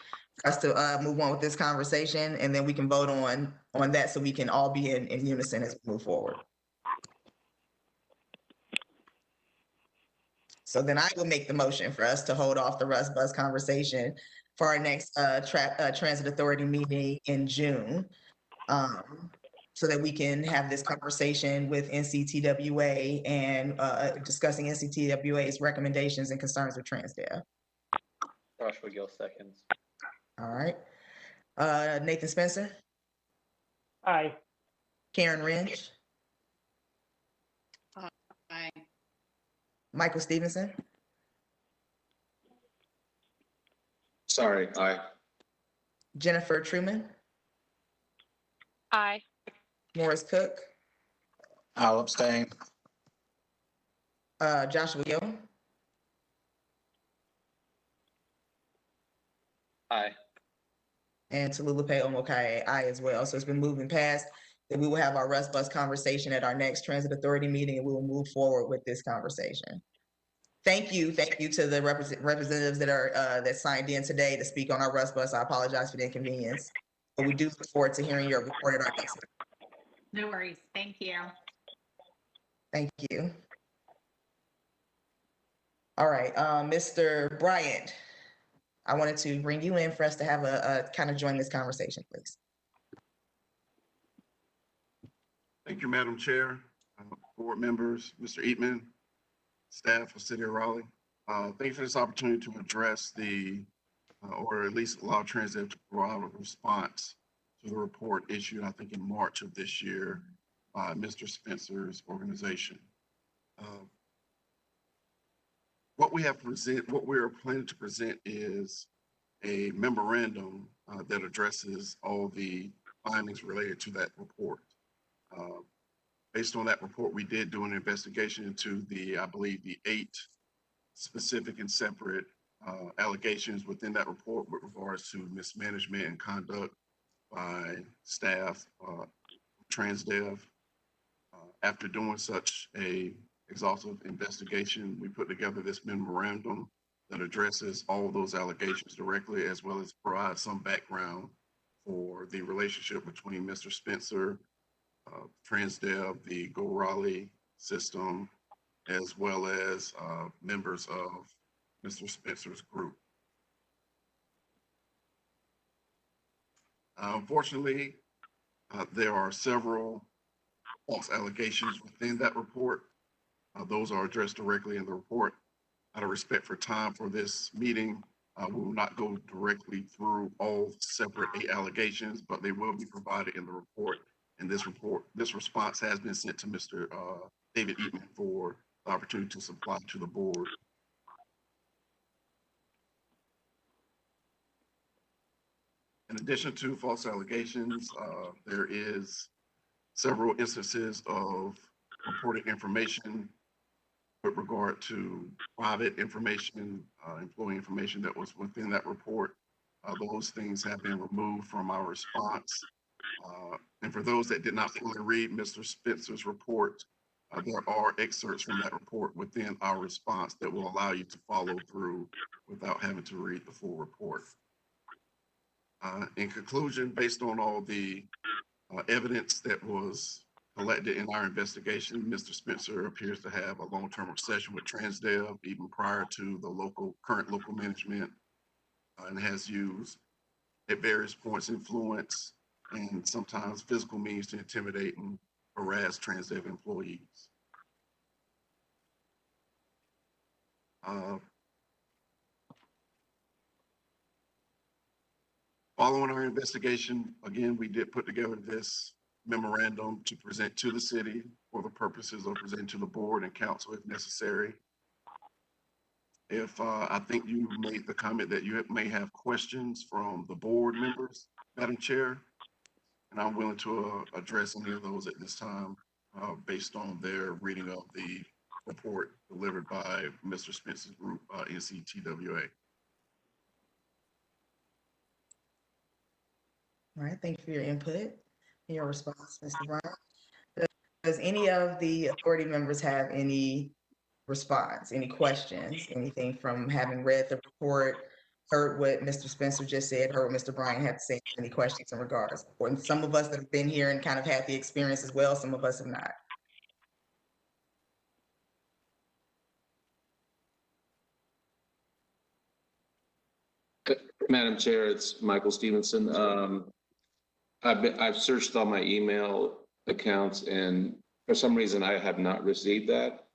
Speaker 1: for us to move on with this conversation, and then we can vote on that so we can all be in unison as we move forward. So then I will make the motion for us to hold off the Rust Bus conversation for our next Transit Authority meeting in June. So that we can have this conversation with NCTWA and discussing NCTWA's recommendations and concerns with TransDev.
Speaker 4: Joshua Gill seconds.
Speaker 1: All right. Nathan Spencer,
Speaker 5: Aye.
Speaker 1: Karen Rynch,
Speaker 3: Aye.
Speaker 1: Michael Stevenson,
Speaker 6: Sorry, aye.
Speaker 1: Jennifer Truman,
Speaker 8: Aye.
Speaker 1: Morris Cook,
Speaker 10: I'll abstain.
Speaker 1: Joshua Gill,
Speaker 4: Aye.
Speaker 1: and Tolulope Omokaye, aye as well. So it's been moving past that we will have our Rust Bus conversation at our next Transit Authority meeting, and we will move forward with this conversation. Thank you to the representatives that are that signed in today to speak on our Rust Bus. I apologize for the inconvenience, but we do look forward to hearing your report at our next meeting.
Speaker 11: No worries. Thank you.
Speaker 1: Thank you. All right, Mr. Bryant, I wanted to bring you in for us to have a kind of join this conversation, please.
Speaker 12: Thank you, Madam Chair, board members, Mr. Eatman, staff of City of Raleigh. Thank you for this opportunity to address or at least allow Transit to provide a response to the report issued, I think, in March of this year by Mr. Spencer's organization. What we are planning to present is a memorandum that addresses all the findings related to that report. Based on that report, we did do an investigation into I believe the 8 specific and separate allegations within that report with regards to mismanagement and conduct by staff, TransDev. After doing such a exhaustive investigation, we put together this memorandum that addresses all of those allegations directly, as well as provide some background for the relationship between Mr. Spencer, TransDev, the Go Raleigh system, as well as members of Mr. Spencer's group. Unfortunately, there are several false allegations within that report. Those are addressed directly in the report. Out of respect for time for this meeting, we will not go directly through all separate 8 allegations, but they will be provided in the report. And this response has been sent to Mr. David Eatman for the opportunity to supply to the board. In addition to false allegations, there is several instances of reported information with regard to private information, employee information that was within that report. Those things have been removed from our response. And for those that did not fully read Mr. Spencer's report, there are excerpts from that report within our response that will allow you to follow through without having to read the full report. In conclusion, based on all the evidence that was collected in our investigation, Mr. Spencer appears to have a long-term obsession with TransDev even prior to the current local management, and has used at various points influence and sometimes physical means to intimidate and harass TransDev employees. Following our investigation, again, we did put together this memorandum to present to the city for the purposes of presenting to the board and council if necessary. If I think you made the comment that you may have questions from the board members, Madam Chair, and I'm willing to address any of those at this time based on their reading of the report delivered by Mr. Spencer's group, NCTWA.
Speaker 1: All right, thank you for your input and your response, Mr. Bryant. Does any of the authority members have any response, any questions, anything from having read the report, heard what Mr. Spencer just said, heard what Mr. Bryant had to say, any questions in regards? Or some of us that have been here and kind of had the experience as well, some of us have not.
Speaker 6: Madam Chair, it's Michael Stevenson. I've searched all my email accounts, and for some reason I have not received that.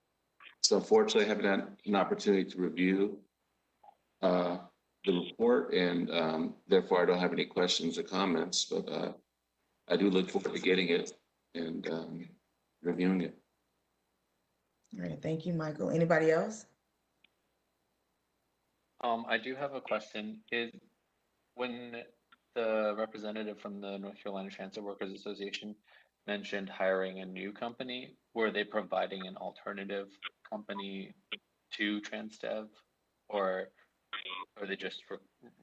Speaker 6: So unfortunately, I haven't had an opportunity to review the report, and therefore I don't have any questions or comments, but I do look forward to getting it and reviewing it.
Speaker 1: All right, thank you, Michael. Anybody else?
Speaker 4: I do have a question. Is when the representative from the North Carolina Transit Workers Association mentioned hiring a new company, were they providing an alternative company to TransDev, or are they just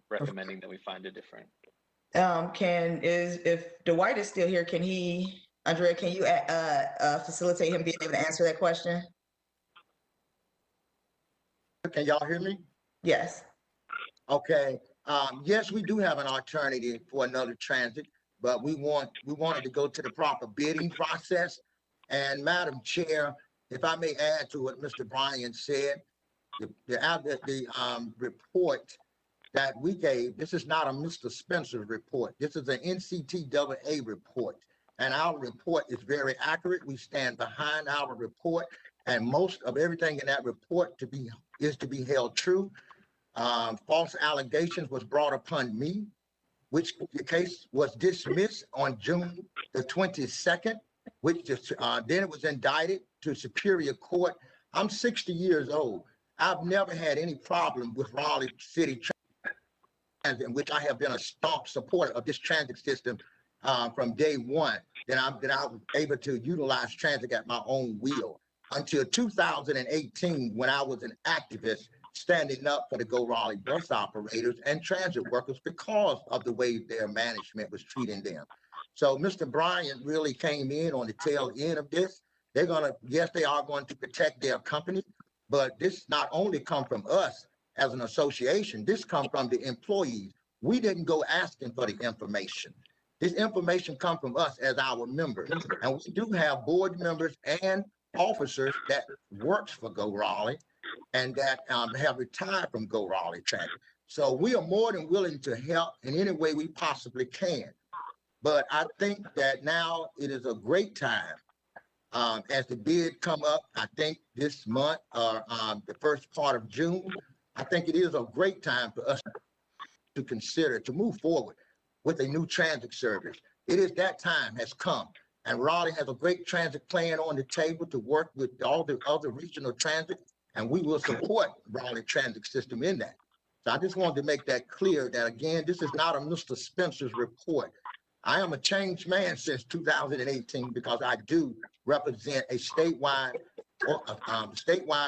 Speaker 4: recommending that we find a different?
Speaker 1: If Dwight is still here, can he, Andrea, can you facilitate him being able to answer that question?
Speaker 9: Can y'all hear me?
Speaker 1: Yes.
Speaker 9: Okay. Yes, we do have an alternative for another transit, but we wanted to go to the proper bidding process. And Madam Chair, if I may add to what Mr. Bryant said, the report that we gave, this is not a Mr. Spencer report. This is an NCTWA report. And our report is very accurate. We stand behind our report, and most of everything in that report is to be held true. False allegations was brought upon me, which the case was dismissed on June the 22nd, which then it was indicted to Superior Court. I'm 60 years old. I've never had any problem with Raleigh City Transit, in which I have been a staunch supporter of this transit system from day one. Then I was able to utilize transit at my own will until 2018, when I was an activist standing up for the Go Raleigh bus operators and transit workers because of the way their management was treating them. So Mr. Bryant really came in on the tail end of this. Yes, they are going to protect their company, but this not only come from us as an association, this come from the employees. We didn't go asking for the information. This information come from us as our members. And we do have board members and officers that works for Go Raleigh and that have retired from Go Raleigh Transit. So we are more than willing to help in any way we possibly can. But I think that now it is a great time as the bid come up, I think this month or the first part of June, I think it is a great time for us to consider to move forward with a new transit service. It is that time has come. And Raleigh has a great transit plan on the table to work with all the other regional transit, and we will support Raleigh transit system in that. So I just wanted to make that clear that, again, this is not a Mr. Spencer's report. I am a changed man since 2018 because I do represent a statewide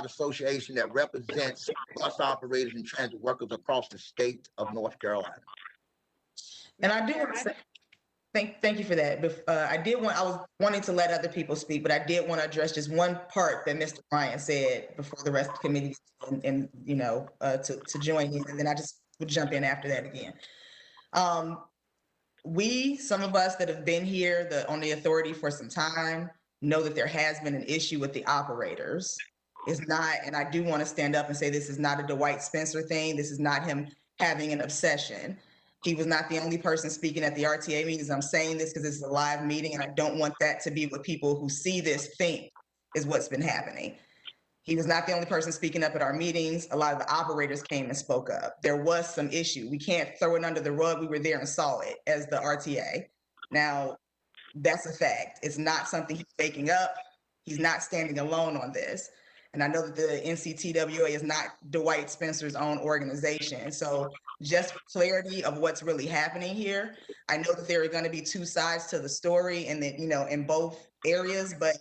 Speaker 9: association that represents bus operators and transit workers across the state of North Carolina.
Speaker 1: And I do want to say, thank you for that. I was wanting to let other people speak, but I did want to address just one part that Mr. Bryant said before the rest of the committee and to join in, and then I just would jump in after that again. Some of us that have been here on the authority for some time, know that there has been an issue with the operators. It's not, and I do want to stand up and say this is not a Dwight Spencer thing. This is not him having an obsession. He was not the only person speaking at the RTA meetings. I'm saying this because it's a live meeting, and I don't want that to be what people who see this think is what's been happening. He was not the only person speaking up at our meetings. A lot of the operators came and spoke up. There was some issue. We can't throw it under the rug. We were there and saw it as the RTA. Now, that's a fact. It's not something he's making up. He's not standing alone on this. And I know that the NCTWA is not Dwight Spencer's own organization. So just for clarity of what's really happening here, I know that there are going to be two sides to the story and that, in both areas, but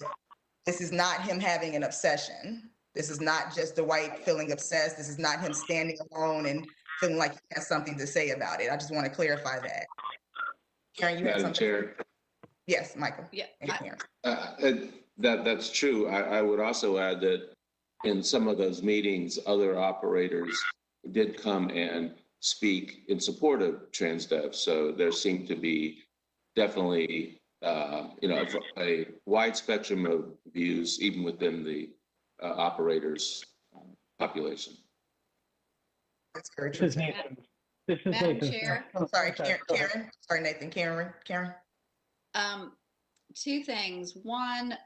Speaker 1: this is not him having an obsession. This is not just Dwight feeling obsessed. This is not him standing alone and feeling like he has something to say about it. I just want to clarify that. Karen, you had
Speaker 6: Madam
Speaker 1: something?
Speaker 6: Chair.
Speaker 1: Yes, Michael.
Speaker 3: Yeah.
Speaker 6: That's true. I would also add that in some of those meetings, other operators did come and speak in support of TransDev. So there seemed to be definitely, a wide spectrum of views, even within the operators population.
Speaker 1: That's very
Speaker 5: This
Speaker 1: true.
Speaker 5: is Nathan. This is
Speaker 3: Madam
Speaker 5: Nathan.
Speaker 3: Chair?
Speaker 1: Sorry,
Speaker 5: Okay, go ahead.
Speaker 1: Karen. Sorry, Nathan. Karen.
Speaker 3: Two things. One,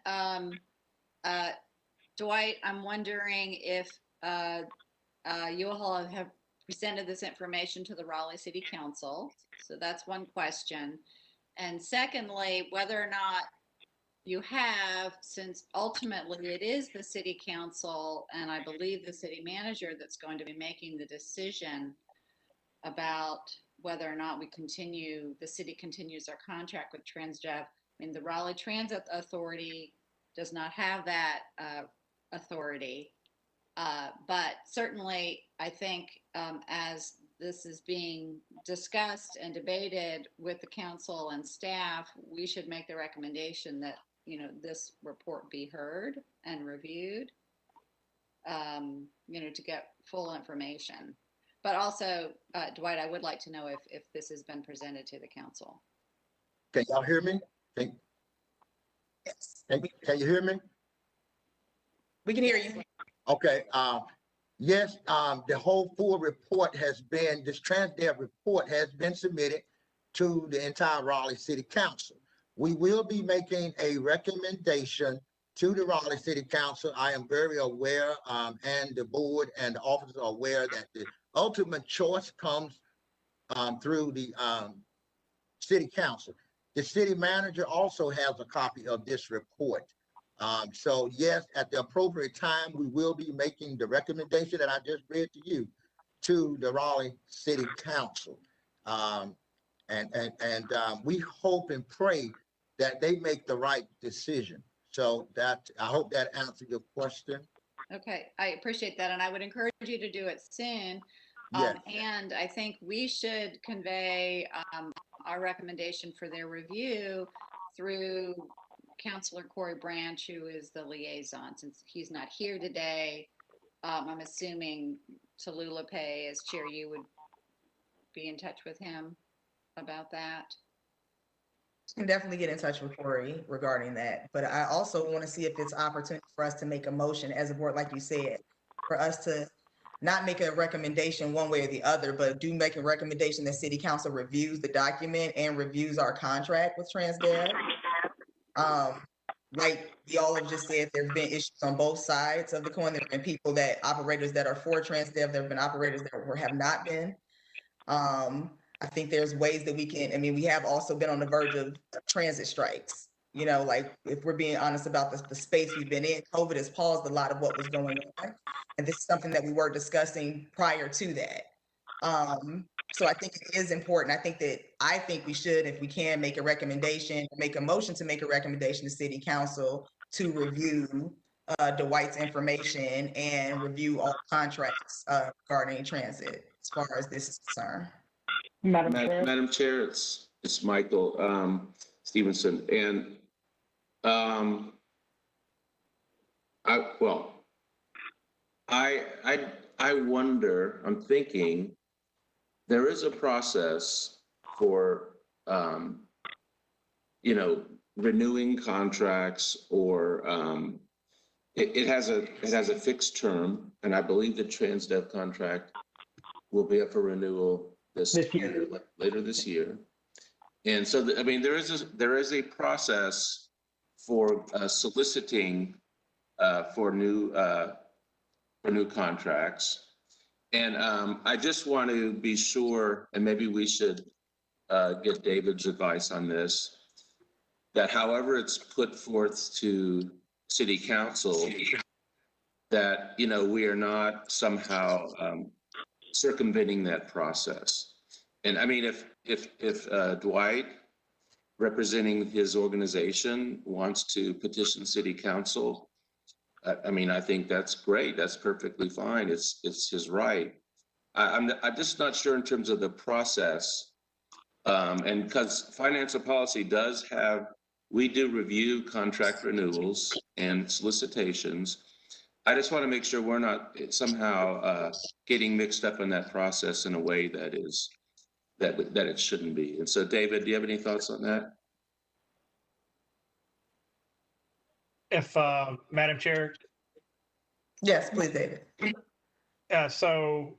Speaker 3: Dwight, I'm wondering if you all have presented this information to the Raleigh City Council. So that's one question. And secondly, whether or not you have, since ultimately it is the city council and I believe the city manager that's going to be making the decision about whether or not the city continues our contract with TransDev. I mean, the Raleigh Transit Authority does not have that authority. But certainly, I think as this is being discussed and debated with the council and staff, we should make the recommendation that, this report be heard and reviewed, to get full information. But also, Dwight, I would like to know if this has been presented to the council.
Speaker 9: Can y'all hear me?
Speaker 1: Yes.
Speaker 9: Can you hear me?
Speaker 1: We can hear you.
Speaker 9: Okay, yes, the whole full report this TransDev report has been submitted to the entire Raleigh City Council. We will be making a recommendation to the Raleigh City Council. I am very aware, and the board and the officers are aware that the ultimate choice comes through the City Council. The city manager also has a copy of this report. So yes, at the appropriate time, we will be making the recommendation that I just read to you to the Raleigh City Council. We hope and pray that they make the right decision. So I hope that answered your question.
Speaker 3: Okay, I appreciate that. And I would encourage you to do it soon.
Speaker 9: Yes.
Speaker 3: And I think we should convey our recommendation for their review through Councilor Corey Branch, who is the liaison. Since he's not here today, I'm assuming Tallulah Pay, as chair, you would be in touch with him about that.
Speaker 1: You can definitely get in touch with Corey regarding that. But I also want to see if it's opportunity for us to make a motion as a board, like you said, for us to not make a recommendation one way or the other, but do make a recommendation that City Council reviews the document and reviews our contract with TransDev. Like we all have just said, there's been issues on both sides of the coin. There have been operators that are for TransDev. There have been operators that have not been. I think there's ways that we have also been on the verge of transit strikes. Like if we're being honest about the space we've been in, COVID has paused a lot of what was going on. And this is something that we were discussing prior to that. So I think it is important. I think we should, if we can, make a recommendation, make a motion to make a recommendation to City Council to review Dwight's information and review all contracts regarding transit as far as this is concerned.
Speaker 6: Madam Chair, it's Michael Stevenson, and I wonder. I'm thinking there is a process for renewing contracts or it has a fixed term, and I believe the TransDev contract will be up for renewal this year, later this year. And so, I mean, there is a process for soliciting for new contracts. And I just want to be sure, and maybe we should get David's advice on this, that however it's put forth to city council, that, you know, we are not somehow circumventing that process. And I mean, if Dwight, representing his organization, wants to petition city council, I mean, I think that's great. That's perfectly fine. It's his right. I'm just not sure in terms of the process. And because financial policy does have, we do review contract renewals and solicitations. I just want to make sure we're not somehow getting mixed up in that process in a way that is, that it shouldn't be. And so, David, do you have any thoughts on that?
Speaker 2: If, Madam Chair.
Speaker 1: Yes, please, David.
Speaker 2: So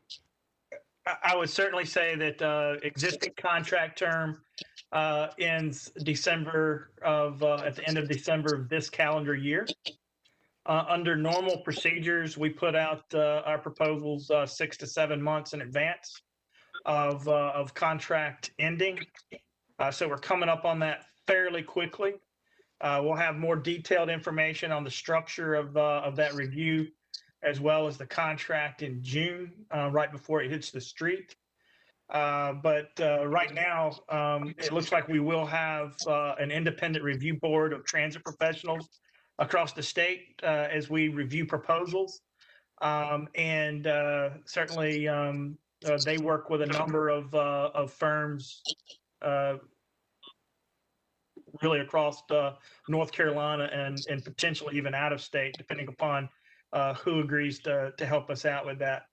Speaker 2: I would certainly say that existing contract term ends December of, at the end of December of this calendar year. Under normal procedures, we put out our proposals 6 to 7 months in advance of contract ending. So we're coming up on that fairly quickly. We'll have more detailed information on the structure of that review, as well as the contract in June, right before it hits the street. But right now, it looks like we will have an independent review board of transit professionals across the state as we review proposals. And certainly they work with a number of firms really across North Carolina and potentially even out of state, depending upon who agrees to help us out with that.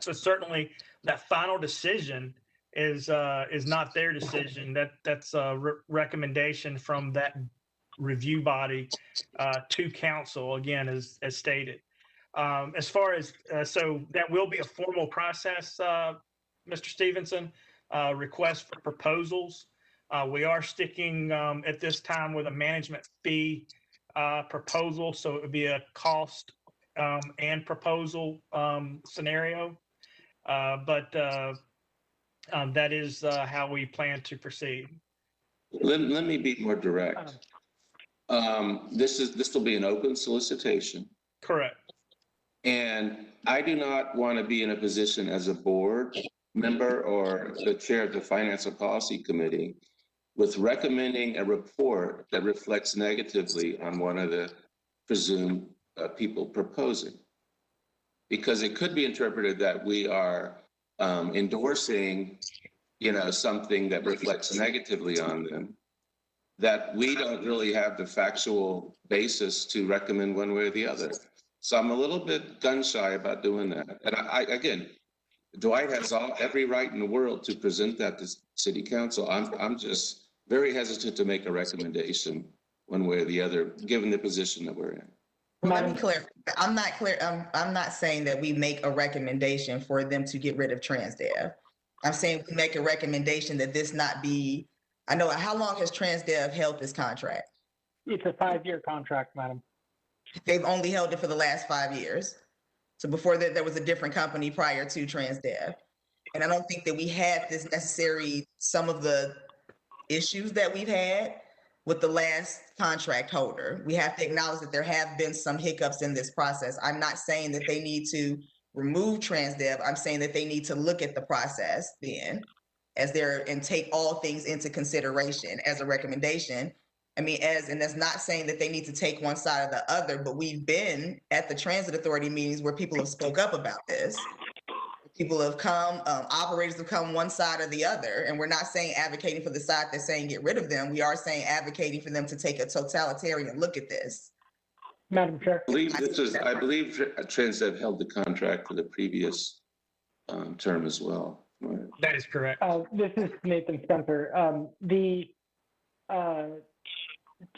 Speaker 2: So certainly that final decision is not their decision. That's a recommendation from that review body to council, again, as stated. As far as, so that will be a formal process, Mr. Stevenson, request for proposals. We are sticking at this time with a management fee proposal, so it would be a cost and proposal scenario. But that is how we plan to proceed.
Speaker 6: Let me be more direct. This will be an open solicitation.
Speaker 2: Correct.
Speaker 6: And I do not want to be in a position as a board member or the chair of the Finance and Policy Committee with recommending a report that reflects negatively on one of the presumed people proposing. Because it could be interpreted that we are endorsing, you know, something that reflects negatively on them, that we don't really have the factual basis to recommend one way or the other. So I'm a little bit gun shy about doing that. And I again, Dwight has every right in the world to present that to city council. I'm just very hesitant to make a recommendation one way or the other, given the position that we're in.
Speaker 1: Well, let me clarify. I'm not clear. I'm not saying that we make a recommendation for them to get rid of TransDev. I'm saying we make a recommendation that this not be. I know, how long has TransDev held this contract?
Speaker 5: It's a 5-year contract, madam.
Speaker 1: They've only held it for the last 5 years. So before that, there was a different company prior to TransDev. And I don't think that we had this necessary, some of the issues that we've had with the last contract holder. We have to acknowledge that there have been some hiccups in this process. I'm not saying that they need to remove TransDev. I'm saying that they need to look at the process then as they're, and take all things into consideration as a recommendation. I mean, and that's not saying that they need to take one side or the other, but we've been at the transit authority meetings where people have spoke up about this. People have come, operators have come one side or the other, and we're not saying advocating for the side that's saying get rid of them. We are saying advocating for them to take a totalitarian look at this.
Speaker 5: Madam Chair.
Speaker 6: I believe TransDev held the contract for the previous term as well. Right.
Speaker 2: That is correct.
Speaker 5: This is Nathan Spencer.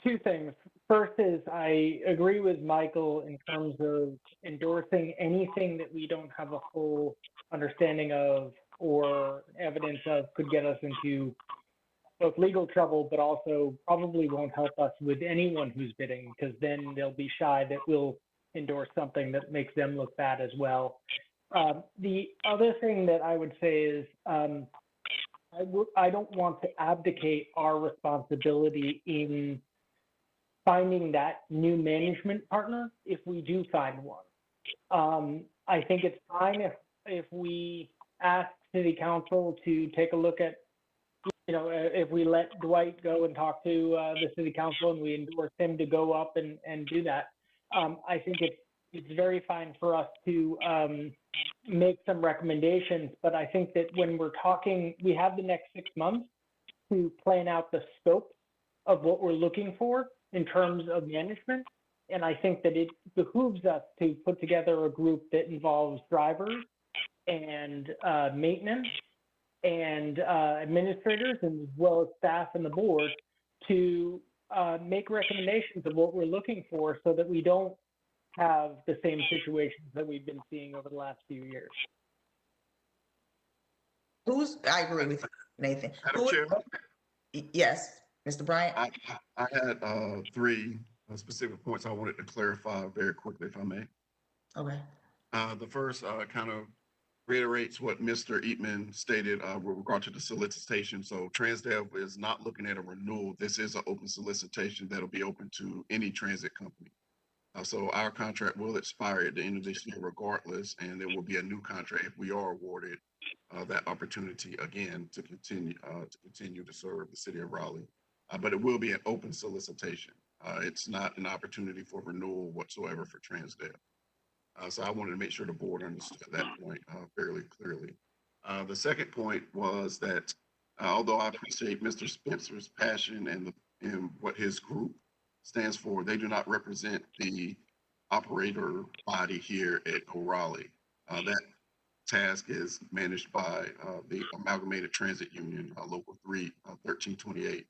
Speaker 5: Two things. First is I agree with Michael in terms of endorsing anything that we don't have a full understanding of or evidence of could get us into both legal trouble, but also probably won't help us with anyone who's bidding, because then they'll be shy that we'll endorse something that makes them look bad as well. The other thing that I would say is I don't want to abdicate our responsibility in finding that new management partner if we do find one. I think it's fine if we ask city council to take a look at, if we let Dwight go and talk to the city council and we endorse him to go up and do that. I think it's very fine for us to make some recommendations, but I think that when we're talking, we have the next 6 months to plan out the scope of what we're looking for in terms of management. And I think that it behooves us to put together a group that involves drivers and maintenance and administrators, and as well as staff and the board, to make recommendations of what we're looking for so that we don't have the same situations that we've been seeing over the last few years.
Speaker 1: I agree with you, Nathan.
Speaker 12: Madam Chair,
Speaker 1: Yes, Mr. Bryant?
Speaker 12: I had three specific points I wanted to clarify very quickly, if I may.
Speaker 1: Okay.
Speaker 12: The first kind of reiterates what Mr. Eatman stated with regard to the solicitation. So Transdev is not looking at a renewal. This is an open solicitation that'll be open to any transit company. So our contract will expire at the end of this year regardless, and there will be a new contract if we are awarded that opportunity again to continue to serve the city of Raleigh. But it will be an open solicitation. It's not an opportunity for renewal whatsoever for Transdev. So I wanted to make sure the board understood that point fairly clearly. The second point was that although I appreciate Mr. Spencer's passion and what his group stands for, they do not represent the operator body here at Raleigh. That task is managed by the Amalgamated Transit Union, Local 1328.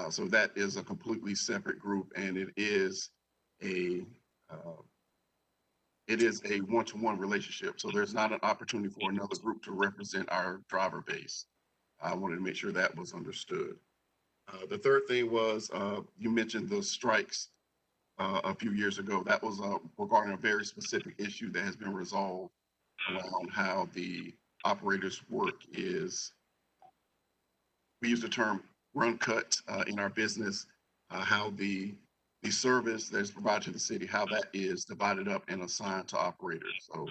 Speaker 12: So that is a completely separate group, and it is a one-to-one relationship. So there's not an opportunity for another group to represent our driver base. I wanted to make sure that was understood. The third thing was you mentioned the strikes a few years ago. That was regarding a very specific issue that has been resolved around how the operators work is, we use the term run cut in our business, how the service that is provided to the city, how that is divided up and assigned to operators. So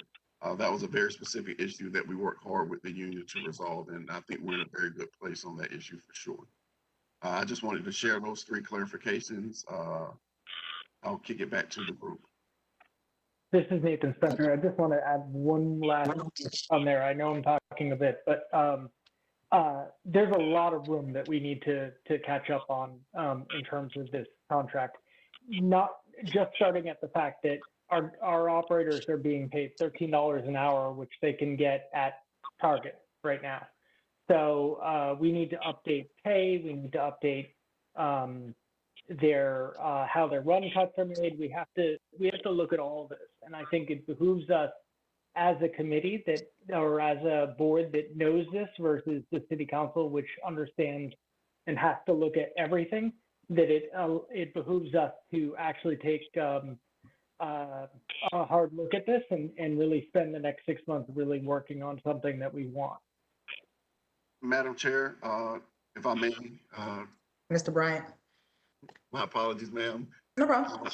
Speaker 12: that was a very specific issue that we worked hard with the union to resolve, and I think we're in a very good place on that issue for sure. I just wanted to share those three clarifications. I'll kick it back to the group.
Speaker 5: This is Nathan Spencer. I just want to add one last on there. I know I'm talking a bit, but there's a lot of room that we need to catch up on in terms of this contract. Not just starting at the fact that our operators are being paid $13 an hour, which they can get at Target right now. So we need to update pay. We need to update their how their run cuts are made. We have to look at all of this, and I think it behooves us as a committee that, or as a board that knows this versus the city council, which understands and has to look at everything, that it behooves us to actually take a hard look at this and really spend the next 6 months really working on something that we want.
Speaker 12: Madam Chair, if I may.
Speaker 1: Mr. Bryant?
Speaker 12: My apologies, ma'am.
Speaker 1: No problem.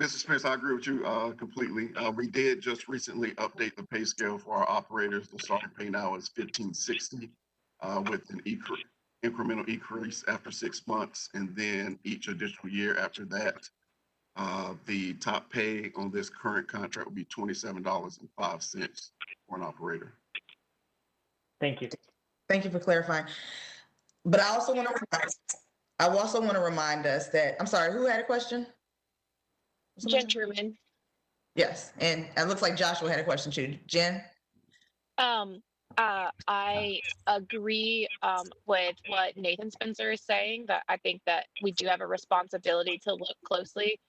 Speaker 12: Mr. Spence, I agree with you completely. We did just recently update the pay scale for our operators. The starting pay now is $15.60 with an incremental increase after 6 months, and then each additional year after that. The top pay on this current contract will be $27.05 for an operator.
Speaker 5: Thank you.
Speaker 1: Thank you for clarifying. But I also want to remind us that, I'm sorry, who had a question?
Speaker 8: Jen Truman.
Speaker 1: Yes, and it looks like Joshua had a question too. Jen?
Speaker 8: I agree with what Nathan Spencer is saying, that I think that we do have a responsibility to look closely.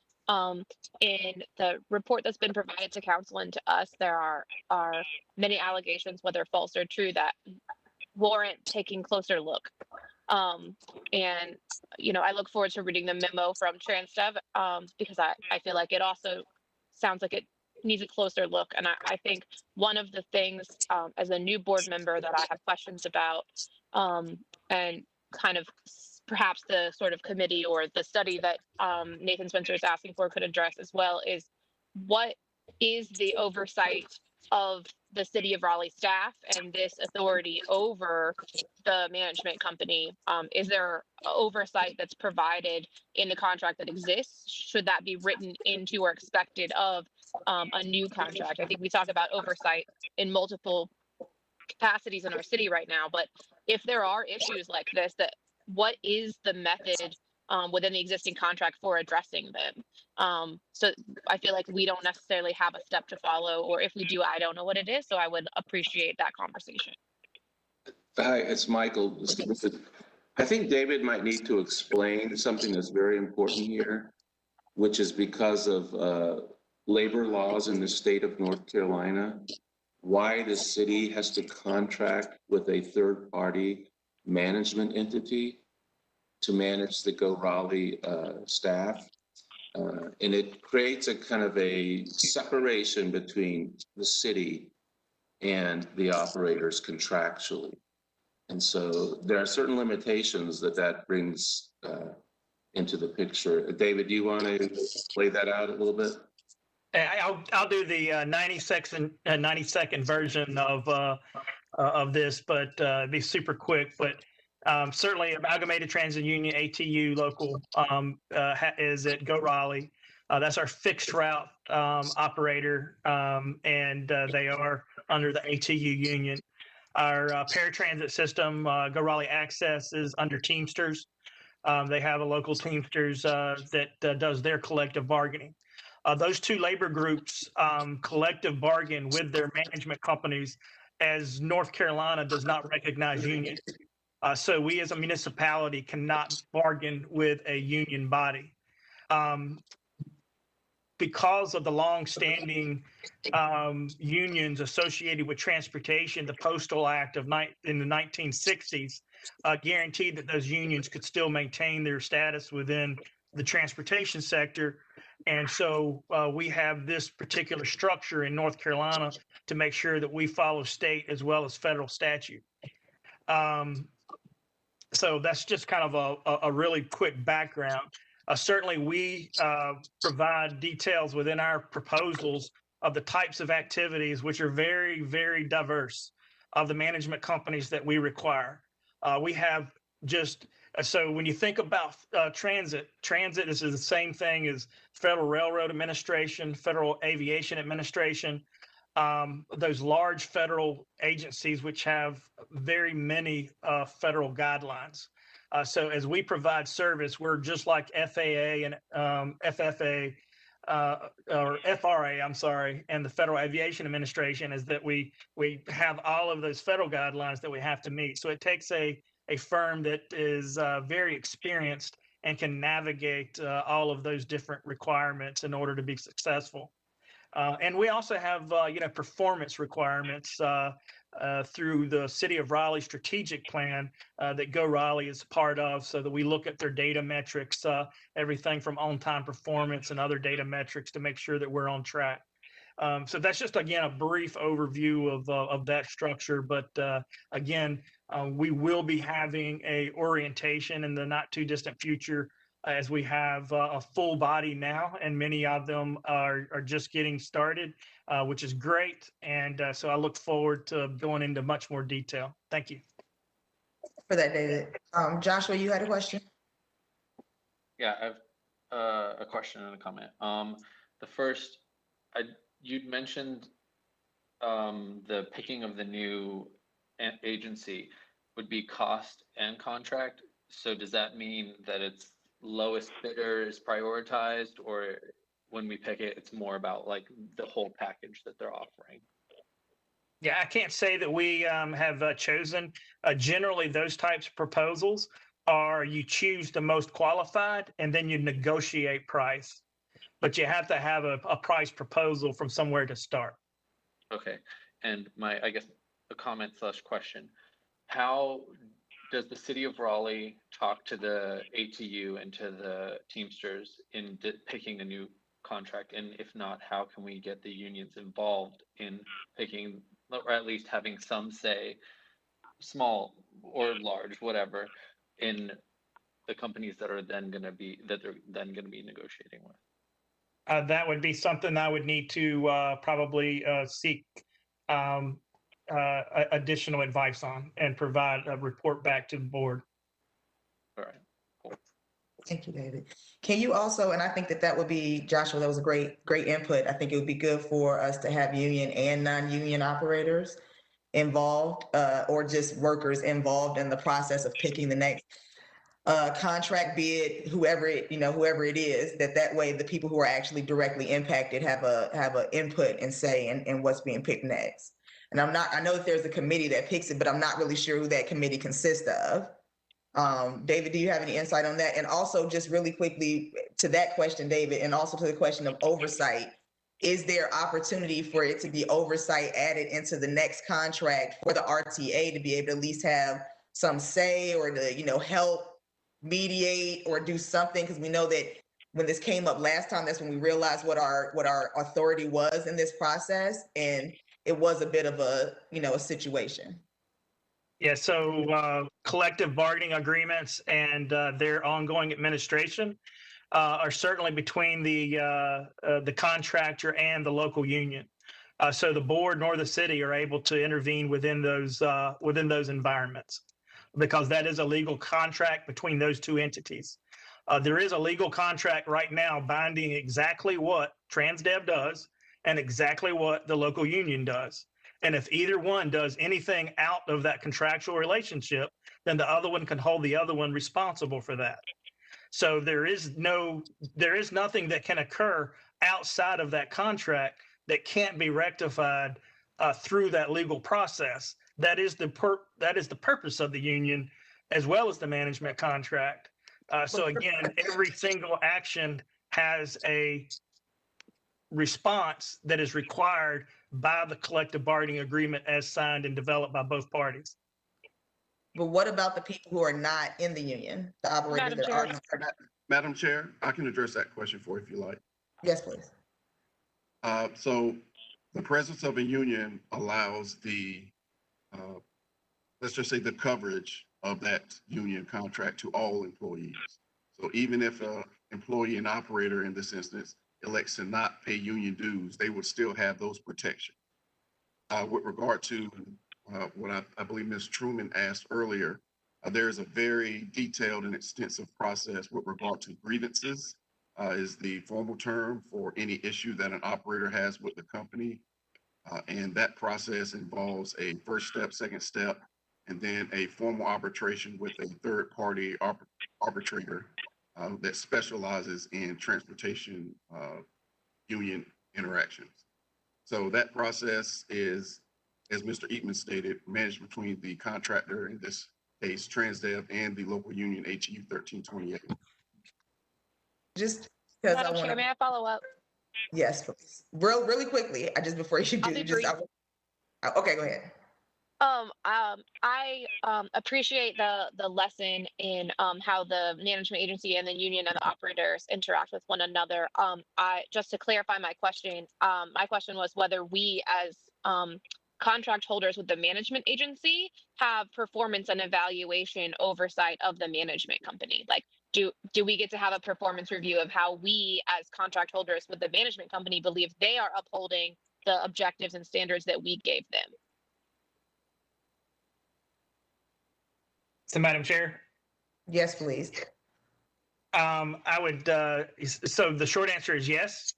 Speaker 8: In the report that's been provided to council and to us, there are many allegations, whether false or true, that warrant taking closer look. Um, and I look forward to reading the memo from TransDev, because I feel like it also sounds like it needs a closer look. And I think one of the things, as a new board member, that I have questions about, and kind of perhaps the sort of committee or the study that Nathan Spencer is asking for could address as well, is what is the oversight of the city of Raleigh staff and this authority over the management company? Is there oversight that's provided in the contract that exists? Should that be written into or expected of a new contract? I think we talk about oversight in multiple capacities in our city right now, but if there are issues like this, that what is the method within the existing contract for addressing them? So I feel like we don't necessarily have a step to follow, or if we do, I don't know what it is. So I would appreciate that conversation.
Speaker 6: Hi, it's Michael. I think David might need to explain something that's very important here, which is because of labor laws in the state of North Carolina, why the city has to contract with a third-party management entity to manage the Go Raleigh staff. And it creates a kind of a separation between the city and the operators contractually. And so there are certain limitations that brings into the picture. David, do you want to play that out a little bit?
Speaker 2: I'll do the 90-second version of this, but be super quick. But certainly, Amalgamated Transit Union (ATU) local is at Go Raleigh. That's our fixed route operator, and they are under the ATU union. Our paratransit system, Go Raleigh Access, is under Teamsters. They have a local Teamsters that does their collective bargaining. Those two labor groups collective bargain with their management companies, as North Carolina does not recognize unions. So we as a municipality cannot bargain with a union body. Because of the long-standing unions associated with transportation, the Postal Act in the 1960s guaranteed that those unions could still maintain their status within the transportation sector. And so we have this particular structure in North Carolina to make sure that we follow state as well as federal statute. So that's just kind of a really quick background. Certainly, we provide details within our proposals of the types of activities, which are very, very diverse, of the management companies that we require. We have just, so when you think about transit is the same thing as Federal Railroad Administration, Federal Aviation Administration, those large federal agencies which have very many federal guidelines. So as we provide service, we're just like FAA and FFA or FRA, I'm sorry, and the Federal Aviation Administration, is that we have all of those federal guidelines that we have to meet. So it takes a firm that is very experienced and can navigate all of those different requirements in order to be successful. And we also have, performance requirements through the City of Raleigh strategic plan that Go Raleigh is part of, so that we look at their data metrics, everything from on-time performance and other data metrics to make sure that we're on track. So that's just, again, a brief overview of that structure. But again, we will be having a orientation in the not too distant future, as we have a full body now, and many of them are just getting started, which is great. And so I look forward to going into much more detail. Thank you.
Speaker 1: For that, David. Joshua, you had a question?
Speaker 4: Yeah, I have a question and a comment. The first, you'd mentioned the picking of the new agency would be cost and contract. So does that mean that it's lowest bidder is prioritized, or when we pick it, it's more about like the whole package that they're offering?
Speaker 2: Yeah, I can't say that we have chosen. Generally, those types of proposals are you choose the most qualified and then you negotiate price. But you have to have a price proposal from somewhere to start.
Speaker 4: Okay, and I guess, a comment slash question. How does the city of Raleigh talk to the ATU and to the Teamsters in picking a new contract? And if not, how can we get the unions involved in picking, or at least having some say, small or large, whatever, in the companies that they're then going to be negotiating with?
Speaker 2: That would be something I would need to probably seek um, additional advice on and provide a report back to the board.
Speaker 4: All right, cool.
Speaker 1: Thank you, David. Can you also, and I think that would be, Joshua, that was a great input. I think it would be good for us to have union and non-union operators involved, or just workers involved in the process of picking the next contract, be it whoever it is, that way the people who are actually directly impacted have a input and say in what's being picked next. And I know that there's a committee that picks it, but I'm not really sure who that committee consists of. David, do you have any insight on that? And also, just really quickly to that question, David, and also to the question of oversight, is there opportunity for it to be oversight added into the next contract for the RTA to be able to at least have some say, or to, help mediate or do something? Because we know that when this came up last time, that's when we realized what our authority was in this process, and it was a bit of a situation.
Speaker 2: Yeah, so collective bargaining agreements and their ongoing administration are certainly between the contractor and the local union. So the board nor the city are able to intervene within those environments, because that is a legal contract between those two entities. There is a legal contract right now binding exactly what Transdev does and exactly what the local union does. And if either one does anything out of that contractual relationship, then the other one can hold the other one responsible for that. So there is nothing that can occur outside of that contract that can't be rectified through that legal process. That is the purpose of the union, as well as the management contract. So again, every single action has a response that is required by the collective bargaining agreement as signed and developed by both parties.
Speaker 1: But what about the people who are not in the union, the operators that are not?
Speaker 12: Madam Chair, I can address that question for you if you like.
Speaker 1: Yes, please.
Speaker 12: So the presence of a union allows let's just say the coverage of that union contract to all employees. So even if an employee and operator in this instance elects to not pay union dues, they would still have those protections. With regard to what I believe Ms. Truman asked earlier, there is a very detailed and extensive process with regard to grievances, is the formal term for any issue that an operator has with the company. And that process involves a first step, second step, and then a formal arbitration with a third party arbitrator that specializes in transportation union interactions. So that process is, as Mr. Eatman stated, managed between the contractor, in this case Transdev, and the local union HU 1328.
Speaker 1: Just because
Speaker 8: Madam Chair, may I follow up?
Speaker 1: Yes, please. Really quickly. Before you do, okay, go ahead.
Speaker 8: I appreciate the lesson in how the management agency and the union and the operators interact with one another. Just to clarify my question was whether we as contract holders with the management agency have performance and evaluation oversight of the management company. Like, do we get to have a performance review of how we as contract holders with the management company believe they are upholding the objectives and standards that we gave them?
Speaker 2: So, Madam Chair?
Speaker 1: Yes, please.
Speaker 2: I would, so the short answer is yes.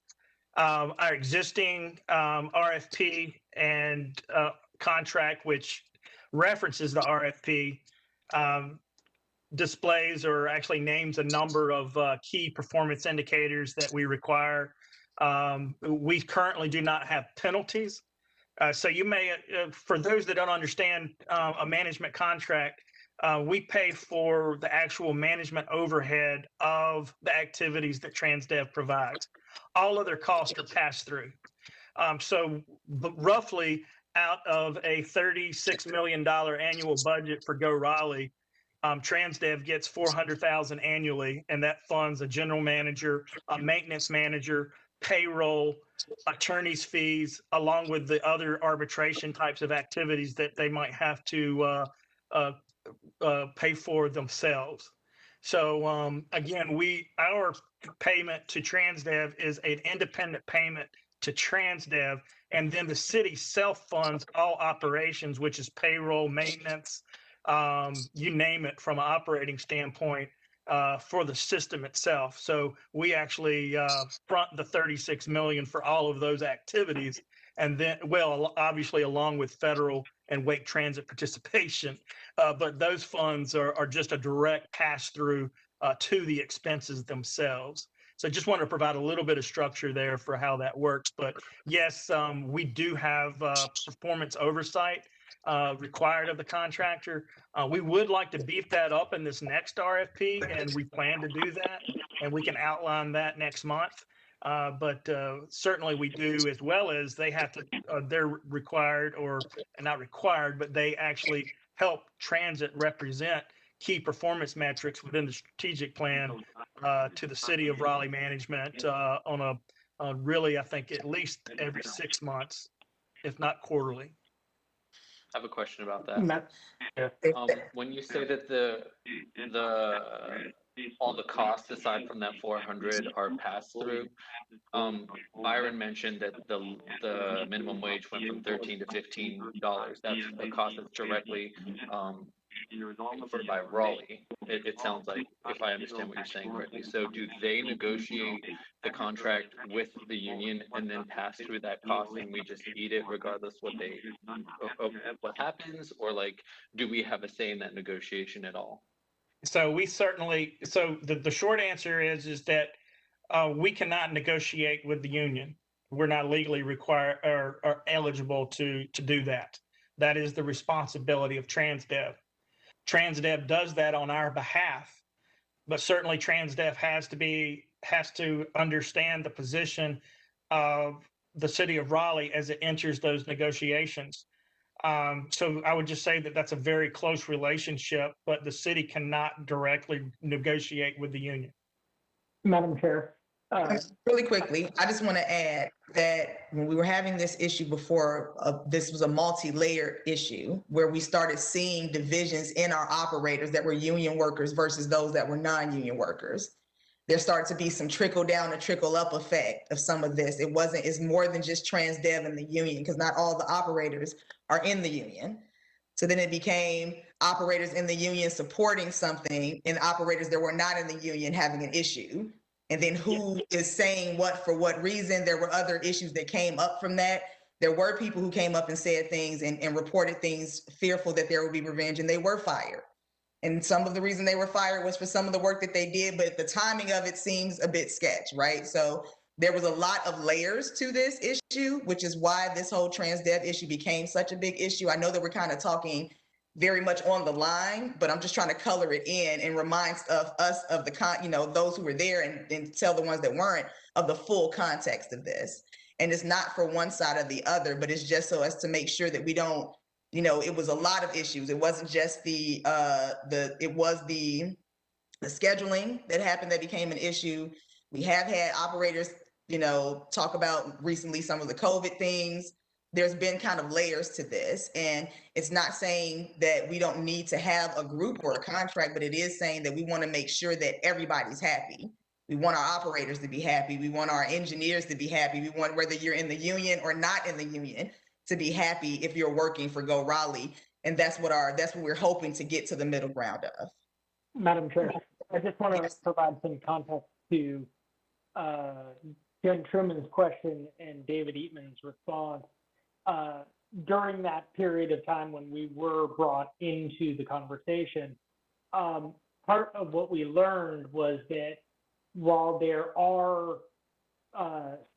Speaker 2: Our existing RFP and contract, which references the RFP, displays or actually names a number of key performance indicators that we require. We currently do not have penalties So you may, for those that don't understand a management contract, we pay for the actual management overhead of the activities that TransDev provides. All other costs are passed through. So roughly out of a $36 million annual budget for Go Raleigh, TransDev gets $400,000 annually, and that funds a general manager, a maintenance manager, payroll, attorney's fees, along with the other arbitration types of activities that they might have to pay for themselves. So again, our payment to TransDev is an independent payment to TransDev, and then the city self-funds all operations, which is payroll, maintenance, you name it from an operating standpoint for the system itself. So we actually front the 36 million for all of those activities. And then, well, obviously along with federal and Wake Transit participation, but those funds are just a direct pass through to the expenses themselves. So just wanted to provide a little bit of structure there for how that works. But yes, we do have performance oversight required of the contractor. We would like to beef that up in this next RFP, and we plan to do that, and we can outline that next month. But certainly we do, as well as they have to, they're required, or not required, but they actually help transit represent key performance metrics within the strategic plan to the city of Raleigh management on a really, I think, at least every 6 months, if not quarterly.
Speaker 4: I have a question about that. When you say that all the costs aside from that 400 are passed through, Byron mentioned that the minimum wage went from $13 to $15. That's a cost that's directly covered by Raleigh. It sounds like, if I understand what you're saying correctly. So do they negotiate the contract with the union and then pass through that cost, and we just eat it regardless what happens, or like, do we have a say in that negotiation at all?
Speaker 2: So we certainly, so the short answer is that we cannot negotiate with the union. We're not legally required or eligible to do that. That is the responsibility of TransDev. TransDev does that on our behalf, but certainly TransDev has to understand the position of the city of Raleigh as it enters those negotiations. So I would just say that that's a very close relationship, but the city cannot directly negotiate with the union.
Speaker 5: Madam Chair.
Speaker 1: Really quickly, I just want to add that when we were having this issue before, this was a multi-layered issue where we started seeing divisions in our operators that were union workers versus those that were non-union workers. There started to be some trickle down and trickle up effect of some of this. It's more than just TransDev and the union, because not all the operators are in the union. So then it became operators in the union supporting something and operators that were not in the union having an issue. And then who is saying what for what reason? There were other issues that came up from that. There were people who came up and said things and reported things fearful that there would be revenge, and they were fired. And some of the reason they were fired was for some of the work that they did, but the timing of it seems a bit sketch, right? So there was a lot of layers to this issue, which is why this whole TransDev issue became such a big issue. I know that we're kind of talking very much on the line, but I'm just trying to color it in and remind us of the those who were there, and tell the ones that weren't of the full context of this. And it's not for one side or the other, but it's just so as to make sure that we don't, it was a lot of issues. It wasn't just the scheduling that happened that became an issue. We have had operators, talk about recently some of the COVID things. There's been kind of layers to this, and it's not saying that we don't need to have a group or a contract, but it is saying that we want to make sure that everybody's happy. We want our operators to be happy. We want our engineers to be happy. We want, whether you're in the union or not in the union, to be happy if you're working for Go Raleigh. And that's what we're hoping to get to the middle ground of.
Speaker 5: Madam Chair, I just want to provide some context to Jen Truman's question and David Eatman's response. During that period of time when we were brought into the conversation, part of what we learned was that while there are